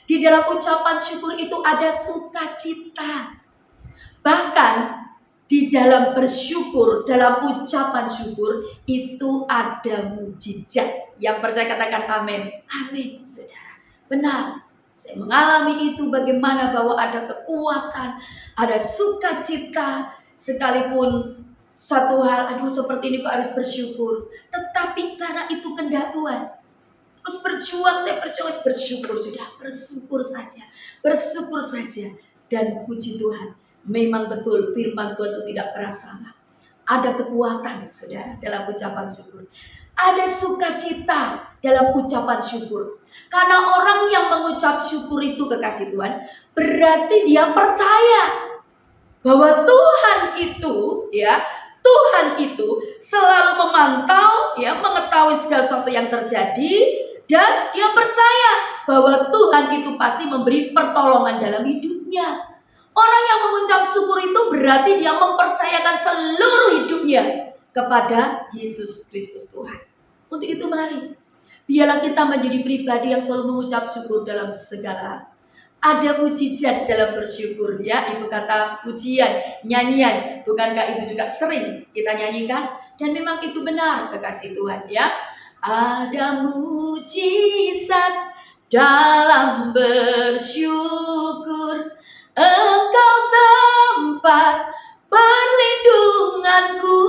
Di dalam ucapan syukur itu ada sukacita. Bahkan di dalam bersyukur, dalam ucapan syukur itu ada mujizat. Yang percaya katakan amin. Amin, saudara. Benar. Saya mengalami itu, bagaimana bahwa ada kekuatan, ada sukacita, sekalipun satu hal, aduh seperti ini kok harus bersyukur. Tetapi karena itu kehendak Tuhan. Terus berjuang, saya bersyukur sudah, bersyukur saja. Bersyukur saja. Dan puji Tuhan, memang betul firman Tuhan itu tidak pernah salah. Ada kekuatan, saudara, dalam ucapan syukur. ada sukacita dalam ucapan syukur. Karena orang yang mengucap syukur itu, kekasih Tuhan, berarti dia percaya bahwa Tuhan itu selalu memantau, mengetahui segala sesuatu yang terjadi, dan dia percaya bahwa Tuhan itu pasti memberi pertolongan dalam hidupnya. Orang yang mengucap syukur itu berarti dia mempercayakan seluruh hidupnya kepada Yesus Kristus Tuhan. Untuk itu mari, biarlah kita menjadi pribadi yang selalu mengucap syukur dalam segala hal. Ada mujizat dalam bersyukur, itu kata pujian, nyanyian. Bukankah itu juga sering kita nyanyikan? Dan memang itu benar, kekasih Tuhan, Ada mujizat dalam bersyukur. Engkau tempat perlindunganku,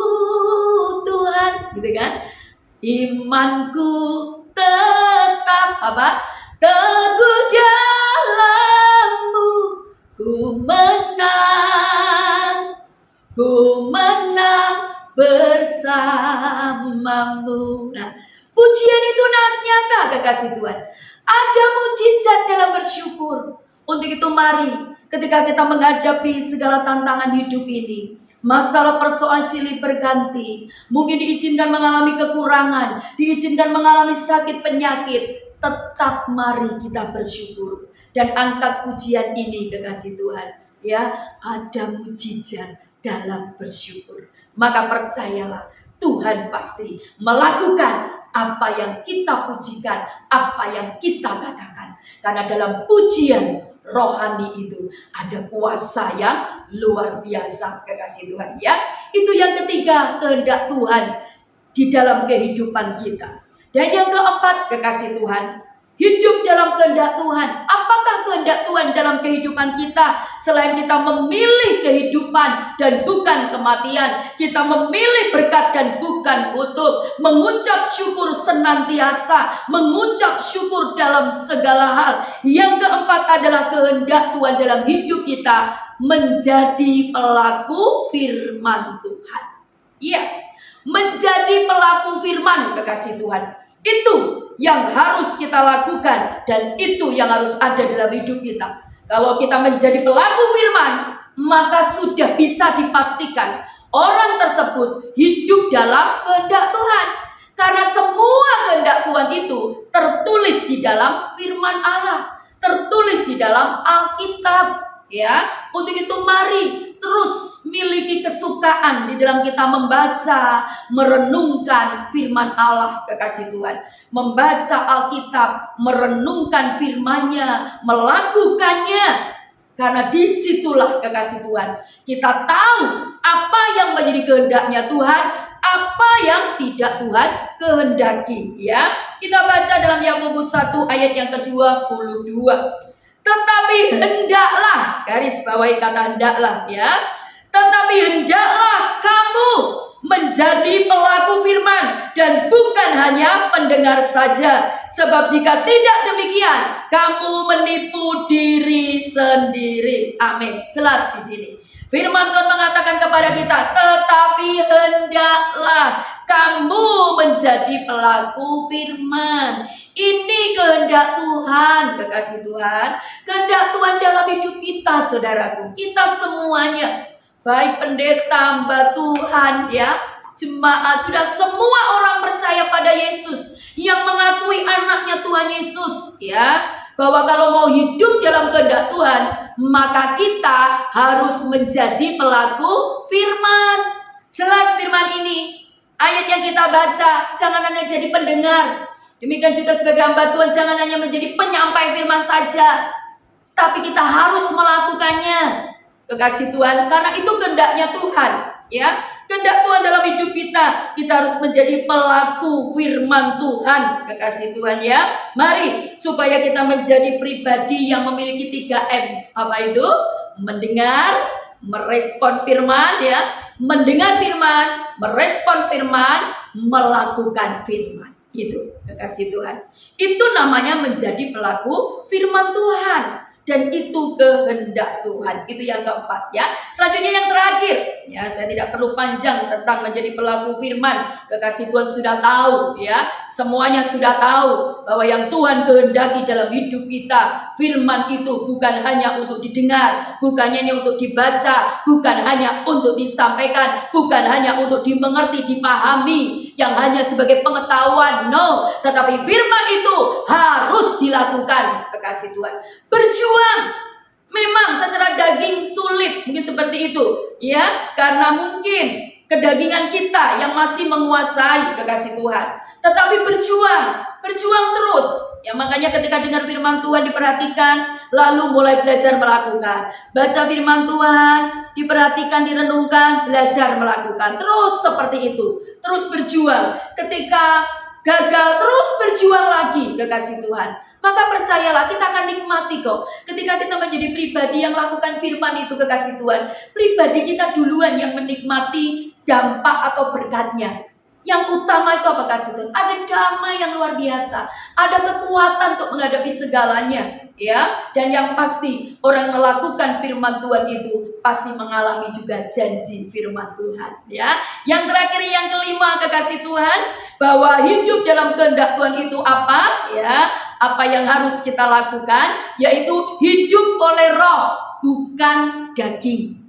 Tuhan, gitu kan? Imanku tetap teguh dalam-Mu, ku menang bersama-Mu. Nah, pujian itu nyata, kekasih Tuhan. Ada mujizat dalam bersyukur. Untuk itu mari, ketika kita menghadapi segala tantangan hidup ini, masalah persoalan silih berganti, mungkin diizinkan mengalami kekurangan, diizinkan mengalami sakit penyakit, tetap mari kita bersyukur dan angkat pujian ini, kekasih Tuhan. Ada mujizat dalam bersyukur. Maka percayalah, Tuhan pasti melakukan apa yang kita pujikan, apa yang kita katakan. Karena dalam pujian rohani itu ada kuasa yang luar biasa, kekasih Tuhan. Itu yang ketiga, kehendak Tuhan di dalam kehidupan kita. Dan yang keempat, kekasih Tuhan, hidup dalam kehendak Tuhan. Apakah kehendak Tuhan dalam kehidupan kita? Selain kita memilih kehidupan dan bukan kematian, kita memilih berkat dan bukan kutuk, mengucap syukur senantiasa, mengucap syukur dalam segala hal. Yang keempat adalah kehendak Tuhan dalam hidup kita, menjadi pelaku firman Tuhan. Menjadi pelaku firman, kekasih Tuhan. Itu yang harus kita lakukan dan itu yang harus ada dalam hidup kita. Kalau kita menjadi pelaku firman, maka sudah bisa dipastikan orang tersebut hidup dalam kehendak Tuhan. Karena semua kehendak Tuhan itu tertulis di dalam firman Allah, tertulis di dalam Alkitab. Untuk itu mari terus miliki kesukaan di dalam kita membaca, merenungkan firman Allah, kekasih Tuhan. Membaca Alkitab, merenungkan firman-Nya, melakukannya. Karena disitulah, kekasih Tuhan, kita tahu apa yang menjadi kehendaknya Tuhan, apa yang tidak Tuhan kehendaki. Kita baca dalam Yakobus 1 ayat yang ke-22. Tetapi hendaklah, garis bawahi kata hendaklah, tetapi hendaklah kamu menjadi pelaku firman dan bukan hanya pendengar saja. Sebab jika tidak demikian, kamu menipu diri sendiri. Amin. Jelas di sini. Firman Tuhan mengatakan kepada kita, tetapi hendaklah kamu menjadi pelaku firman. Ini kehendak Tuhan, kekasih Tuhan. Kehendak Tuhan dalam hidup kita, saudaraku. Kita semuanya, baik pendeta, hamba Tuhan, jemaat, sudah semua orang percaya pada Yesus, yang mengakui anaknya Tuhan Yesus, bahwa kalau mau hidup dalam kehendak Tuhan, maka kita harus menjadi pelaku firman. Jelas firman ini, ayat yang kita baca, jangan hanya jadi pendengar. Demikian juga sebagai hamba Tuhan, jangan hanya menjadi penyampai firman saja, tapi kita harus melakukannya, kekasih Tuhan. Karena itu kehendaknya Tuhan, kehendak Tuhan dalam hidup kita. Kita harus menjadi pelaku firman Tuhan, kekasih Tuhan. Mari supaya kita menjadi pribadi yang memiliki 3M. Apa itu? Mendengar, merespon firman, mendengar firman, merespon firman, melakukan firman. Itu, kekasih Tuhan. Itu namanya menjadi pelaku firman Tuhan. dan itu kehendak Tuhan. Itu yang keempat ya. Selanjutnya yang terakhir ya, saya tidak perlu panjang tentang menjadi pelaku firman. Kekasih Tuhan sudah tahu ya, semuanya sudah tahu bahwa yang Tuhan kehendaki dalam hidup kita, firman itu bukan hanya untuk didengar, bukan hanya untuk dibaca, bukan hanya untuk disampaikan, bukan hanya untuk dimengerti, dipahami, yang hanya sebagai pengetahuan, no, tetapi firman itu harus dilakukan. Kekasih Tuhan, berjuang. Memang secara daging sulit, mungkin seperti itu ya, karena mungkin kedagingan kita yang masih menguasai, kekasih Tuhan. Tetapi berjuang terus ya. Makanya ketika dengar firman Tuhan diperhatikan, lalu mulai belajar melakukan. Baca firman Tuhan, diperhatikan, direnungkan, belajar melakukan. Terus seperti itu, terus berjuang. Ketika gagal, terus berjuang lagi, kekasih Tuhan. Maka percayalah, kita akan nikmati kok. Ketika kita menjadi pribadi yang lakukan firman itu, kekasih Tuhan, pribadi kita duluan yang menikmati dampak atau berkatnya. Yang utama itu apa, kasih Tuhan? Ada damai yang luar biasa, ada kekuatan untuk menghadapi segalanya, ya. Dan yang pasti orang melakukan firman Tuhan itu pasti mengalami juga janji firman Tuhan, ya. Yang terakhir, yang kelima, kekasih Tuhan, bahwa hidup dalam kehendak Tuhan itu apa, ya? Apa yang harus kita lakukan, yaitu hidup oleh Roh, bukan daging.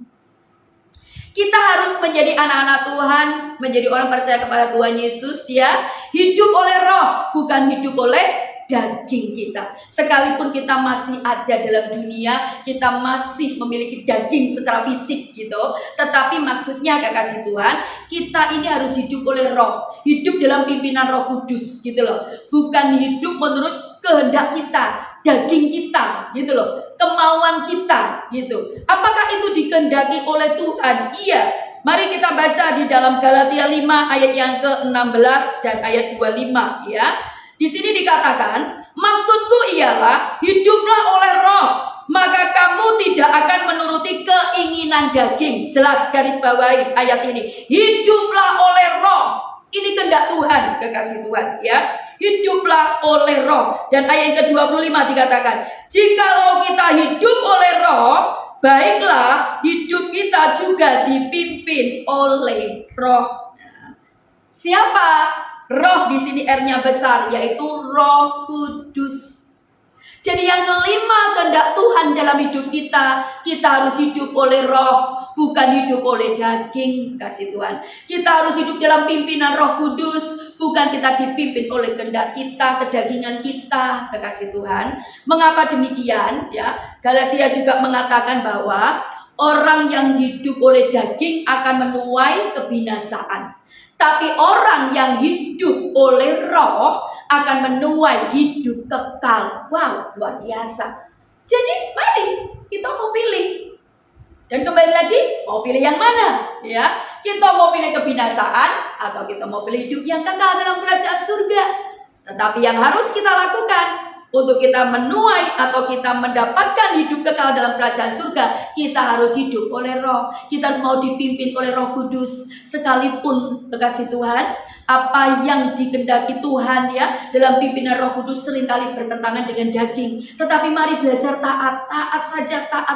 Kita harus menjadi anak-anak Tuhan, menjadi orang percaya kepada Tuhan Yesus ya. Hidup oleh Roh, bukan hidup oleh daging kita. Sekalipun kita masih ada dalam dunia, kita masih memiliki daging secara fisik gitu. Tetapi maksudnya kekasih Tuhan, kita ini harus hidup oleh Roh. Hidup dalam pimpinan Roh Kudus gitu loh. Bukan hidup menurut kehendak kita, daging kita gitu loh, kemauan kita gitu. Apakah itu dikehendaki oleh Tuhan? Iya. Mari kita baca di dalam Galatia 5 ayat yang ke-16 dan ayat 25 ya. Di sini dikatakan, maksudku ialah hiduplah oleh Roh, maka kamu tidak akan menuruti keinginan daging. Jelas garis bawahi ayat ini. Hiduplah oleh Roh. Ini kehendak Tuhan, kekasih Tuhan ya. Hiduplah oleh Roh. Dan ayat ke-25 dikatakan, jikalau kita hidup oleh Roh, baiklah hidup kita juga dipimpin oleh Roh. Siapa? Roh di sini R-nya besar, yaitu Roh Kudus. Jadi yang kelima, kehendak Tuhan dalam hidup kita harus hidup oleh Roh, bukan hidup oleh daging, kasih Tuhan. Kita harus hidup dalam pimpinan Roh Kudus, bukan kita dipimpin oleh kehendak kita, kedagingan kita, kekasih Tuhan. Mengapa demikian? Ya, Galatia juga mengatakan bahwa orang yang hidup oleh daging akan menuai kebinasaan. Tapi orang yang hidup oleh Roh akan menuai hidup kekal. Wow, luar biasa. Jadi mari kita mau pilih. Dan kembali lagi, mau pilih yang mana? Ya, kita mau pilih kebinasaan atau kita mau pilih hidup yang kekal dalam kerajaan surga. Tetapi yang harus kita lakukan untuk kita menuai atau kita mendapatkan hidup kekal dalam kerajaan surga, kita harus hidup oleh Roh. Kita harus mau dipimpin oleh Roh Kudus. Sekalipun kekasih Tuhan, apa yang dikehendaki Tuhan ya dalam pimpinan Roh Kudus seringkali bertentangan dengan daging. Tetapi mari belajar taat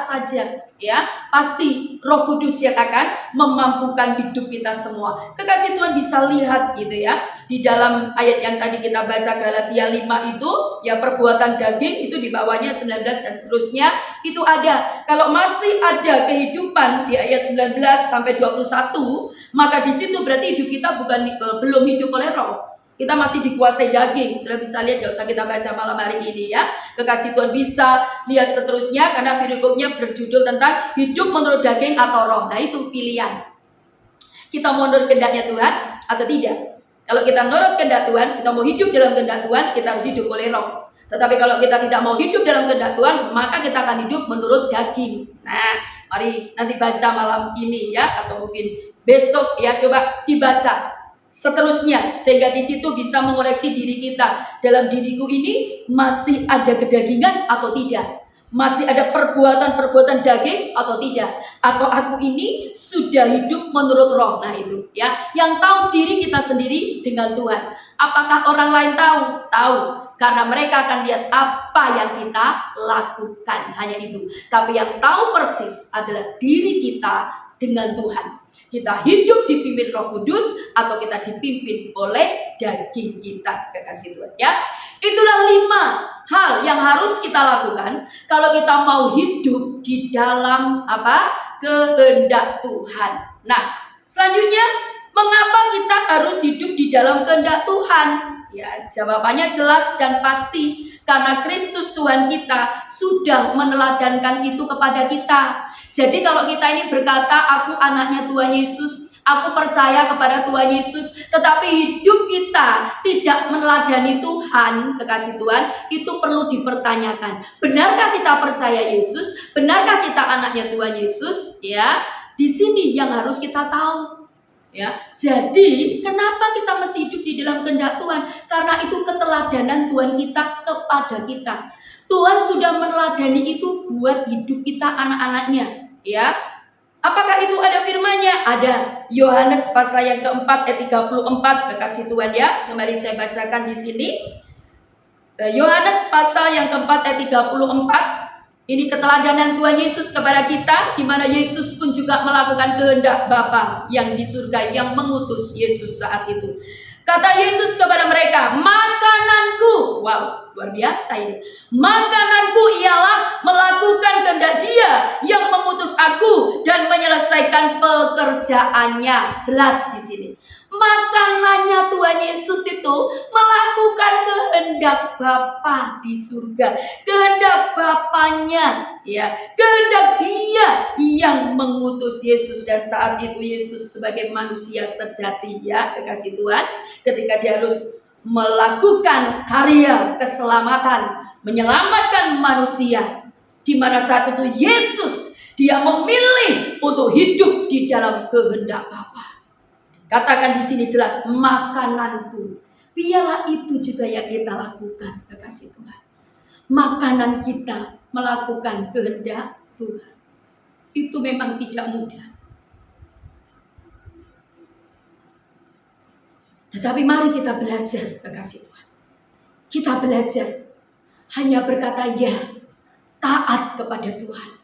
saja ya. Pasti Roh Kudus yang akan memampukan hidup kita semua. Kekasih Tuhan bisa lihat gitu ya. Di dalam ayat yang tadi kita baca Galatia 5 itu ya, perbuatan daging itu di bawahnya 19 dan seterusnya itu ada. Kalau masih ada kehidupan di ayat 19 sampai 21, maka di situ berarti hidup kita belum hidup oleh Roh. Kita masih dikuasai daging. Sudah bisa lihat, gak usah kita baca malam hari ini ya. Kekasih Tuhan bisa lihat seterusnya karena videonya berjudul tentang hidup menurut daging atau roh. Nah itu pilihan. Kita mau menurut kehendaknya Tuhan atau tidak. Kalau kita menurut kehendak Tuhan, kita mau hidup dalam kehendak Tuhan, kita harus hidup oleh Roh. Tetapi kalau kita tidak mau hidup dalam kehendak Tuhan, maka kita akan hidup menurut daging. Nah, mari nanti baca malam ini ya, atau mungkin besok ya, coba dibaca seterusnya sehingga di situ bisa mengoreksi diri kita. Dalam diriku ini masih ada kedagingan atau tidak? Masih ada perbuatan-perbuatan daging atau tidak? Atau aku ini sudah hidup menurut Roh? Nah itu ya, yang tahu diri kita sendiri dengan Tuhan. Apakah orang lain tahu? Tahu. karena mereka akan lihat apa yang kita lakukan, hanya itu. Tapi yang tahu persis adalah diri kita dengan Tuhan. Kita hidup dipimpin Roh Kudus atau kita dipimpin oleh daging kita, kekasih Tuhan ya. Itulah 5 hal yang harus kita lakukan kalau kita mau hidup di dalam kehendak Tuhan. Nah, selanjutnya, mengapa kita harus hidup di dalam kehendak Tuhan? Ya, jawabannya jelas dan pasti. Karena Kristus Tuhan kita sudah meneladankan itu kepada kita. Jadi kalau kita ini berkata, aku anaknya Tuhan Yesus, aku percaya kepada Tuhan Yesus, tetapi hidup kita tidak meneladani Tuhan, kekasih Tuhan, itu perlu dipertanyakan. Benarkah kita percaya Yesus? Benarkah kita anaknya Tuhan Yesus? Ya, di sini yang harus kita tahu. Ya, jadi kenapa kita mesti hidup di dalam kehendak Tuhan? Karena itu keteladanan Tuhan kita kepada kita. Tuhan sudah meneladani itu buat hidup kita anak-anaknya. Ya, apakah itu ada firman-Nya? Ada. Yohanes pasal yang keempat ayat 34, kekasih Tuhan ya. Kembali saya bacakan di sini. Yohanes pasal yang keempat ayat 34. Ini keteladanan Tuhan Yesus kepada kita, di mana Yesus pun juga melakukan kehendak Bapa yang di surga yang mengutus Yesus saat itu. Kata Yesus kepada mereka, makananku, wow, luar biasa ini. Makananku ialah melakukan kehendak Dia yang mengutus aku dan menyelesaikan pekerjaannya. Jelas di sini. Makanannya Tuhan Yesus itu melakukan kehendak Bapa di surga, kehendak Bapanya, ya, kehendak Dia yang mengutus Yesus. Dan saat itu Yesus sebagai manusia sejati, ya, kekasih Tuhan, ketika Dia harus melakukan karya keselamatan, menyelamatkan manusia, di mana saat itu Yesus Dia memilih untuk hidup di dalam kehendak Bapa. Katakan di sini jelas, makananku. Biarlah itu juga yang kita lakukan, kekasih Tuhan. Makanan kita melakukan kehendak Tuhan. Itu memang tidak mudah. Tetapi mari kita belajar, kekasih Tuhan. Kita belajar hanya berkata ya, taat kepada Tuhan.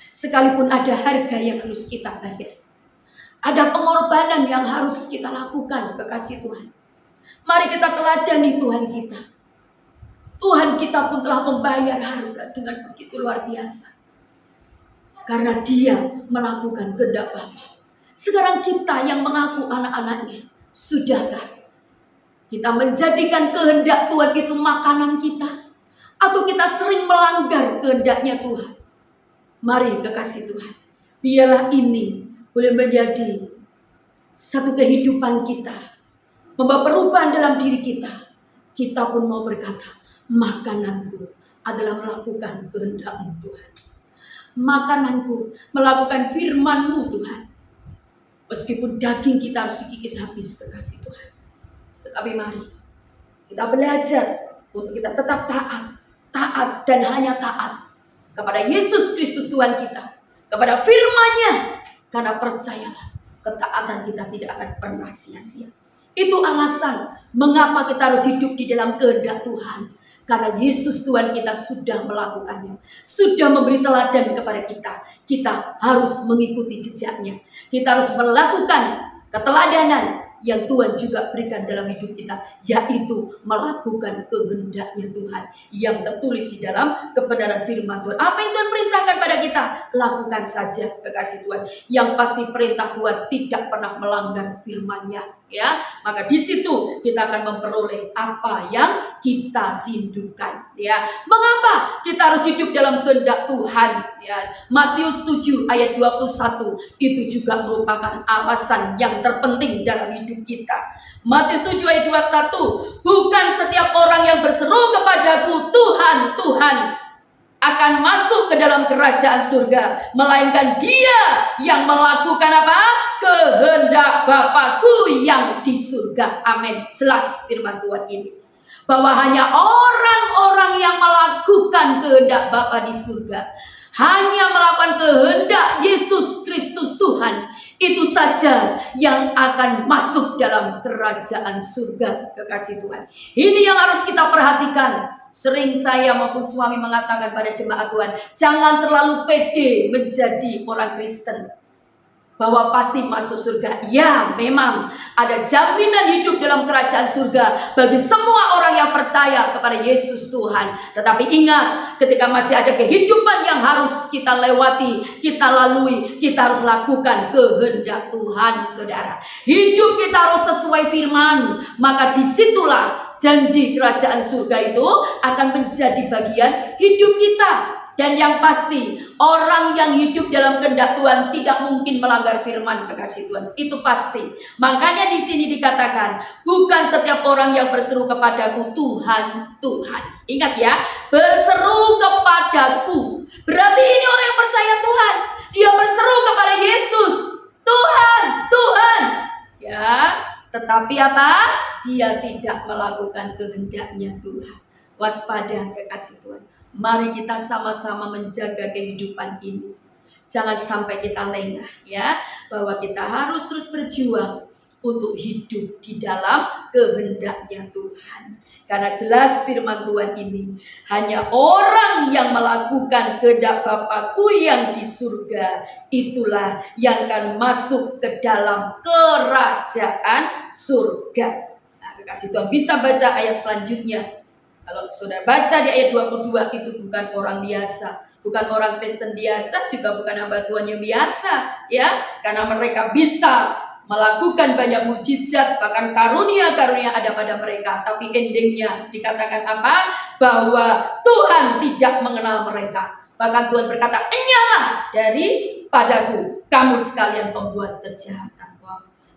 Sekalipun ada harga yang harus kita bayar. Ada pengorbanan yang harus kita lakukan, kekasih Tuhan. Mari kita teladani Tuhan kita. Tuhan kita pun telah membayar harga dengan begitu luar biasa. Karena Dia melakukan kehendak Bapa. Sekarang kita yang mengaku anak-anaknya, sudahkah kita menjadikan kehendak Tuhan itu makanan kita? Atau kita sering melanggar kehendaknya Tuhan? Mari kekasih Tuhan, biarlah ini boleh menjadi satu kehidupan kita, membawa perubahan dalam diri kita. Kita pun mau berkata, makananku adalah melakukan kehendak-Mu Tuhan. Makananku melakukan firman-Mu Tuhan. Meskipun daging kita harus dikikis habis, kekasih Tuhan. Tetapi mari kita belajar untuk kita tetap taat dan hanya taat kepada Yesus Kristus Tuhan kita, kepada firman-Nya. Karena percayalah, ketaatan kita tidak akan pernah sia-sia. Itu alasan mengapa kita harus hidup di dalam kehendak Tuhan. Karena Yesus Tuhan kita sudah melakukannya. Sudah memberi teladan kepada kita. Kita harus mengikuti jejaknya. Kita harus melakukan keteladanan yang Tuhan juga berikan dalam hidup kita, yaitu melakukan kehendak-Nya Tuhan yang tertulis di dalam kebenaran firman Tuhan. Apa yang Tuhan perintahkan pada kita, lakukan saja, kekasih Tuhan. Yang pasti perintah Tuhan tidak pernah melanggar firman-Nya, ya. Maka di situ kita akan memperoleh apa yang kita rindukan, ya. Mengapa kita harus hidup dalam kehendak Tuhan? Ya, Matius 7 ayat 21 itu juga merupakan alasan yang terpenting dalam hidup kita. Matius 7 ayat 21, bukan setiap orang yang berseru kepadaku Tuhan, Tuhan akan masuk ke dalam kerajaan surga, melainkan dia yang melakukan apa? Kehendak Bapa-Ku yang di surga. Amin. Jelas firman Tuhan ini. bahwa hanya orang-orang yang melakukan kehendak Bapa di surga, hanya melakukan kehendak Yesus Kristus Tuhan, itu saja yang akan masuk dalam kerajaan surga. Kekasih Tuhan, ini yang harus kita perhatikan. Sering saya maupun suami mengatakan pada jemaat Tuhan, jangan terlalu pede menjadi orang Kristen, bahwa pasti masuk surga. Ya, memang ada jaminan hidup dalam kerajaan surga bagi semua orang yang percaya kepada Yesus Tuhan. Tetapi ingat, ketika masih ada kehidupan yang harus kita lewati, kita lalui, kita harus lakukan kehendak Tuhan, saudara. Hidup kita harus sesuai firman, maka disitulah janji kerajaan surga itu akan menjadi bagian hidup kita. Dan yang pasti, orang yang hidup dalam kehendak Tuhan tidak mungkin melanggar firman, kekasih Tuhan. Itu pasti. Makanya di sini dikatakan, bukan setiap orang yang berseru kepadaku, Tuhan, Tuhan. Ingat ya, berseru kepadaku. Berarti ini orang yang percaya Tuhan. Dia berseru kepada Yesus, Tuhan, Tuhan. Ya, tetapi apa? Dia tidak melakukan kehendaknya Tuhan. Waspada, kekasih Tuhan. Mari kita sama-sama menjaga kehidupan ini. Jangan sampai kita lengah, ya, bahwa kita harus terus berjuang untuk hidup di dalam kehendaknya Tuhan. Karena jelas firman Tuhan ini, hanya orang yang melakukan kehendak Bapa-Ku yang di surga, itulah yang akan masuk ke dalam kerajaan surga. Nah, kekasih Tuhan, bisa baca ayat selanjutnya. Kalau saudara baca di ayat 22, itu bukan orang biasa, bukan orang Kristen biasa, juga bukan hamba Tuhan yang biasa, ya, karena mereka bisa melakukan banyak mujizat, bahkan karunia-karunia ada pada mereka. Tapi endingnya dikatakan apa? Bahwa Tuhan tidak mengenal mereka. Bahkan Tuhan berkata, "Enyalah daripadaku, kamu sekalian pembuat kejahatan."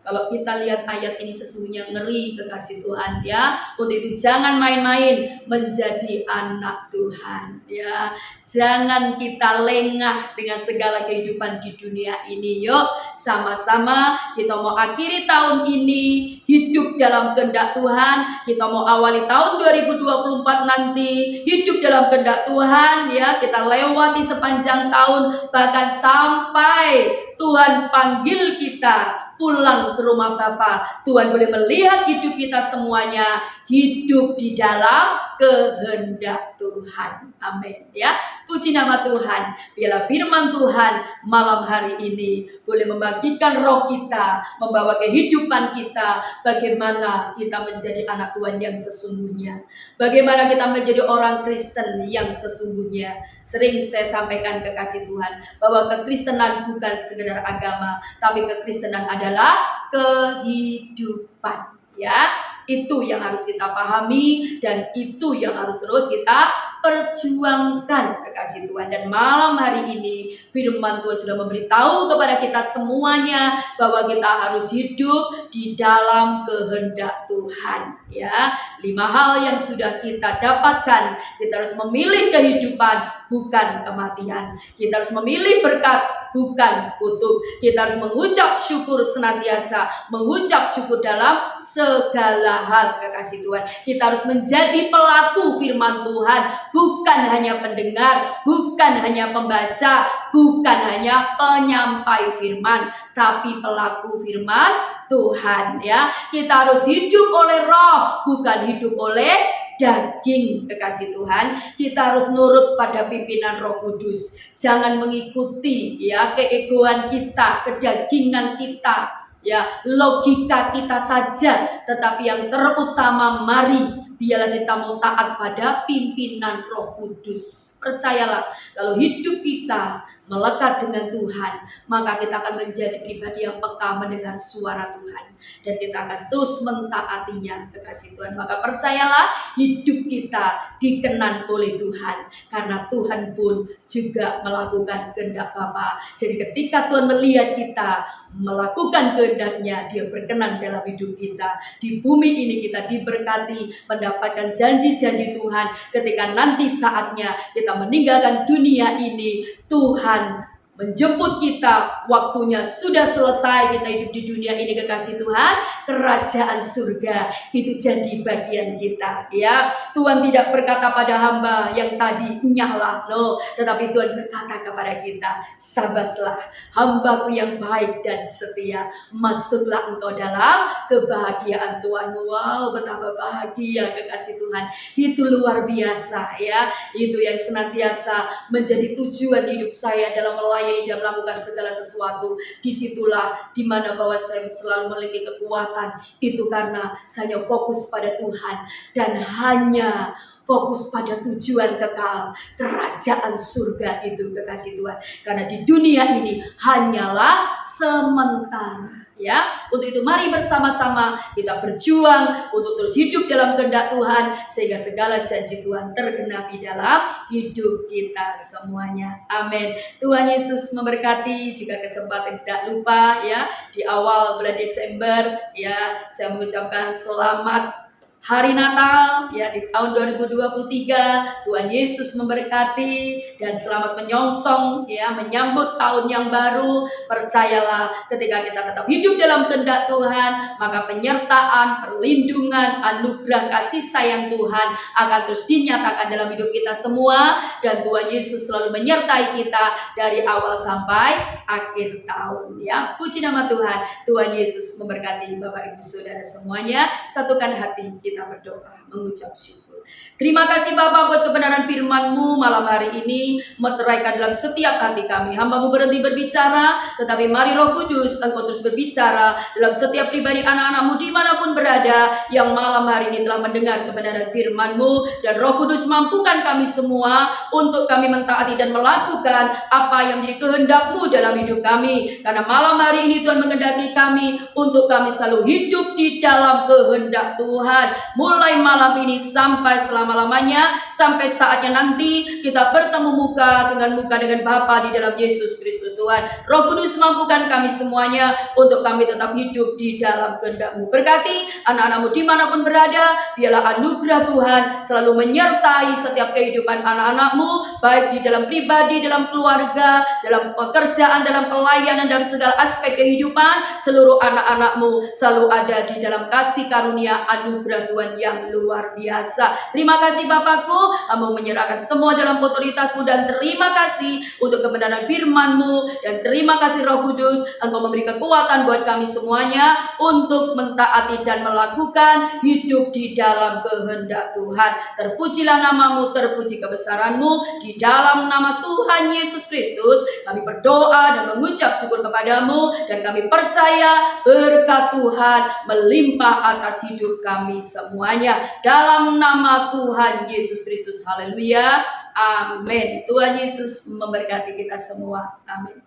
Kalau kita lihat ayat ini sesungguhnya ngeri, kekasih Tuhan, ya. Untuk itu jangan main-main menjadi anak Tuhan, ya. Jangan kita lengah dengan segala kehidupan di dunia ini. Yuk, sama-sama kita mau akhiri tahun ini hidup dalam kehendak Tuhan. Kita mau awali tahun 2024 nanti hidup dalam kehendak Tuhan, ya. Kita lewati sepanjang tahun, bahkan sampai Tuhan panggil kita pulang ke rumah Bapa. Tuhan boleh melihat hidup kita semuanya hidup di dalam kehendak Tuhan. Amin, ya. Puji nama Tuhan. Biarlah firman Tuhan malam hari ini boleh membagikan roh kita, membawa kehidupan kita, bagaimana kita menjadi anak Tuhan yang sesungguhnya, bagaimana kita menjadi orang Kristen yang sesungguhnya. Sering saya sampaikan, kekasih Tuhan, bahwa kekristenan bukan sekedar agama, tapi kekristenan adalah kehidupan, ya. Itu yang harus kita pahami dan itu yang harus terus kita perjuangkan, kekasih Tuhan. Dan malam hari ini firman Tuhan sudah memberitahu kepada kita semuanya bahwa kita harus hidup di dalam kehendak Tuhan, ya. 5 hal yang sudah kita dapatkan. Kita harus memilih kehidupan, bukan kematian. Kita harus memilih berkat, bukan kutuk. Kita harus mengucap syukur senantiasa, mengucap syukur dalam segala hal, kekasih Tuhan. Kita harus menjadi pelaku firman Tuhan, bukan hanya pendengar, bukan hanya pembaca, bukan hanya penyampai firman, tapi pelaku firman Tuhan, ya. Kita harus hidup oleh roh, bukan hidup oleh daging, kekasih Tuhan. Kita harus nurut pada pimpinan Roh Kudus. Jangan mengikuti, ya, keegoan kita, kedagingan kita, ya, logika kita saja. Tetapi yang terutama, mari biarlah kita mau taat pada pimpinan Roh Kudus. Percayalah, kalau hidup kita melekat dengan Tuhan, maka kita akan menjadi pribadi yang peka mendengar suara Tuhan. Dan kita akan terus mentaatinya, kekasih Tuhan. Maka percayalah, hidup kita dikenan oleh Tuhan. Karena Tuhan pun juga melakukan kehendak Bapa. Jadi ketika Tuhan melihat kita melakukan kehendaknya, Dia berkenan dalam hidup kita. Di bumi ini kita diberkati, mendapatkan janji-janji Tuhan. Ketika nanti saatnya kita meninggalkan dunia ini, Tuhan menjemput kita. Waktunya sudah selesai, kita hidup di dunia ini kekasih Tuhan, kerajaan surga itu jadi bagian kita ya. Tuhan tidak berkata pada hamba yang tadi nyahlah, no, tetapi Tuhan berkata kepada kita, sabaslah hambaku yang baik dan setia, masuklah engkau dalam kebahagiaan Tuhanmu. Wow, betapa bahagia kekasih Tuhan, itu luar biasa ya. Itu yang senantiasa menjadi tujuan hidup saya dalam melayani dan melakukan segala sesuatu. Disitulah dimana bahwa saya selalu memiliki kekuatan, itu karena saya fokus pada Tuhan dan hanya fokus pada tujuan kekal, kerajaan surga itu kekasih Tuhan. Karena di dunia ini hanyalah sementara ya. Untuk itu mari bersama-sama kita berjuang untuk terus hidup dalam kehendak Tuhan, sehingga segala janji Tuhan tergenapi dalam hidup kita semuanya. Amin. Tuhan Yesus memberkati. Jika kesempatan tidak lupa ya, di awal bulan Desember ya, saya mengucapkan selamat Hari Natal ya di tahun 2023. Tuhan Yesus memberkati dan selamat menyongsong ya, menyambut tahun yang baru. Percayalah, ketika kita tetap hidup dalam kehendak Tuhan, maka penyertaan, perlindungan, anugerah kasih sayang Tuhan akan terus dinyatakan dalam hidup kita semua, dan Tuhan Yesus selalu menyertai kita dari awal sampai akhir tahun ya. Puji nama Tuhan. Tuhan Yesus memberkati Bapak Ibu Saudara semuanya. Satukan hati kita berdoa, mengucap syukur. Terima kasih Bapa buat kebenaran firman-Mu malam hari ini, meteraikan dalam setiap hati kami. Hamba-Mu berhenti berbicara, tetapi mari Roh Kudus Engkau terus berbicara dalam setiap pribadi anak-anak-Mu dimanapun berada, yang malam hari ini telah mendengar kebenaran firman-Mu. Dan Roh Kudus mampukan kami semua untuk kami mentaati dan melakukan apa yang menjadi kehendak-Mu dalam hidup kami. Karena malam hari ini Tuhan menghendaki kami untuk kami selalu hidup di dalam kehendak Tuhan, mulai malam ini sampai selama-lamanya, sampai saatnya nanti kita bertemu muka dengan Bapa di dalam Yesus Kristus Tuhan. Roh Kudus mampukan kami semuanya untuk kami tetap hidup di dalam kehendak-Mu. Berkati anak-anak-Mu dimanapun berada, biarlah anugerah Tuhan selalu menyertai setiap kehidupan anak-anak-Mu, baik di dalam pribadi, dalam keluarga, dalam pekerjaan, dalam pelayanan, dan segala aspek kehidupan. Seluruh anak-anak-Mu selalu ada di dalam kasih karunia anugerah Tuhan yang luar biasa. Terima kasih Bapakku, Kamu menyerahkan semua dalam otoritas-Mu, dan terima kasih untuk kebenaran firman-Mu, dan terima kasih Roh Kudus, Engkau memberi kekuatan buat kami semuanya untuk mentaati dan melakukan hidup di dalam kehendak Tuhan. Terpujilah nama-Mu, terpuji kebesaran-Mu. Di dalam nama Tuhan Yesus Kristus kami berdoa dan mengucap syukur kepadamu, dan kami percaya berkat Tuhan melimpah atas hidup kami semuanya. Dalam nama Tuhan Yesus Kristus, haleluya, amin. Tuhan Yesus memberkati kita semua, amin.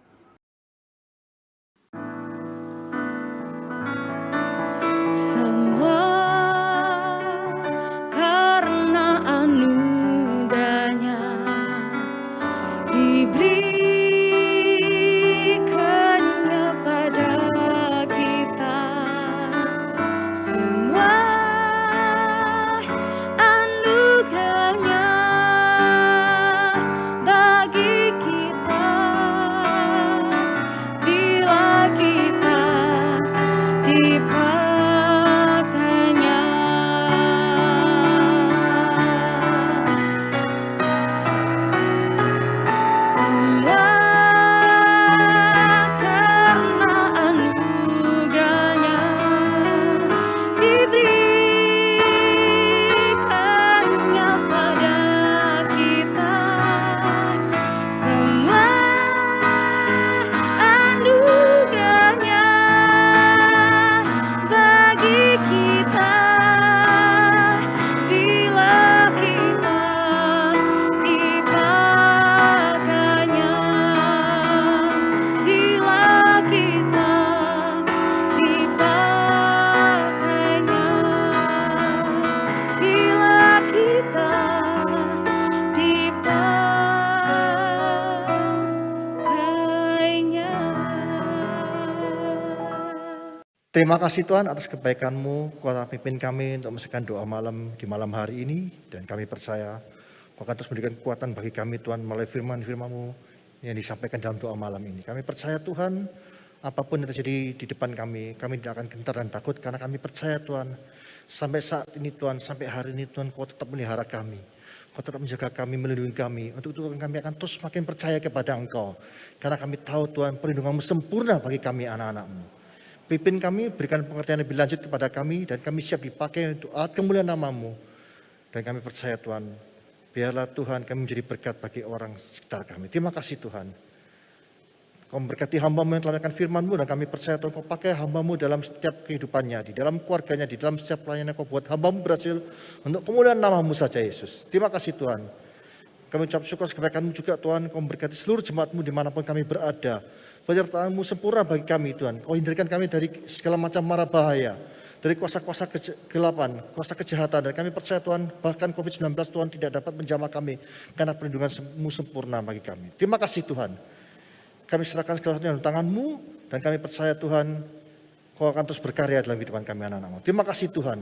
Semua karena anugerahnya diberikannya pada kita. Semua anugerahnya bagi kita, bila kita dipakainya. Semua karena anugerahnya diberikannya pada kita. Semua anugerahnya bagi kita, bila kita dipakainya. Bila kita dipakainya. Bila kita dipakainya. Terima kasih Tuhan atas kebaikan-Mu, Kau telah pimpin kami untuk menyelesaikan doa malam di malam hari ini, dan kami percaya Kau akan terus memberikan kekuatan bagi kami Tuhan melalui firman-Mu yang disampaikan dalam doa malam ini. Kami percaya Tuhan, apapun yang terjadi di depan kami tidak akan gentar dan takut karena kami percaya Tuhan, sampai saat ini Tuhan, sampai hari ini Tuhan, Kau tetap melihara kami. Kau tetap menjaga kami, melindungi kami. Untuk itu kami akan terus makin percaya kepada Engkau. Karena kami tahu Tuhan, perlindungan-Mu sempurna bagi kami anak-anak-Mu. Pimpin kami, berikan pengertian lebih lanjut kepada kami, dan kami siap dipakai untuk alat kemuliaan nama-Mu. Dan kami percaya Tuhan, biarlah Tuhan kami menjadi berkat bagi orang sekitar kami. Terima kasih Tuhan. Kau memberkati hamba-Mu yang telah menyampaikan firman-Mu, dan kami percaya Tuhan Kau pakai hamba-Mu dalam setiap kehidupannya, di dalam keluarganya, di dalam setiap pelayanan Kau buat hamba-Mu berhasil untuk kemuliaan nama-Mu saja Yesus. Terima kasih Tuhan. Kami ucap syukur kebaikan-Mu juga Tuhan, Kau memberkati seluruh jemaat-Mu dimanapun kami berada. Penyertaan-Mu sempurna bagi kami Tuhan. Kau hindarkan kami dari segala macam mara bahaya, dari kuasa-kuasa kegelapan, kuasa kejahatan. Dan kami percaya Tuhan, bahkan COVID-19 Tuhan tidak dapat menjamah kami, karena perlindungan-Mu sempurna bagi kami. Terima kasih Tuhan. Kami serahkan segala sesuatu dalam tangan-Mu, dan kami percaya Tuhan, Kau akan terus berkarya dalam kehidupan kami anak-anak-Mu. Terima kasih Tuhan.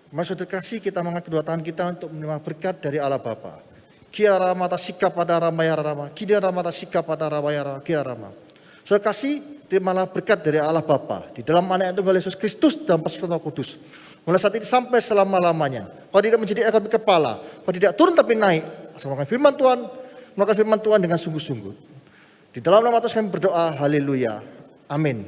Mari saudara kasih, kita mengangkat kedua tangan kita untuk menerima berkat dari Allah Bapa. Kia rama ta sikap pada rama ya rama, kia rama ta sikap pada rama ya rama, kia rama. Saudara kasih, terimalah berkat dari Allah Bapa di dalam anak Tunggal Yesus Kristus dan persekutuan Roh Kudus. Mulai saat ini sampai selama-lamanya. Kau tidak menjadi ekor tapi kepala, kau tidak turun tapi naik. Asal melakukan firman Tuhan dengan sungguh-sungguh. Di dalam nama Tuhan kami berdoa, haleluya, amin.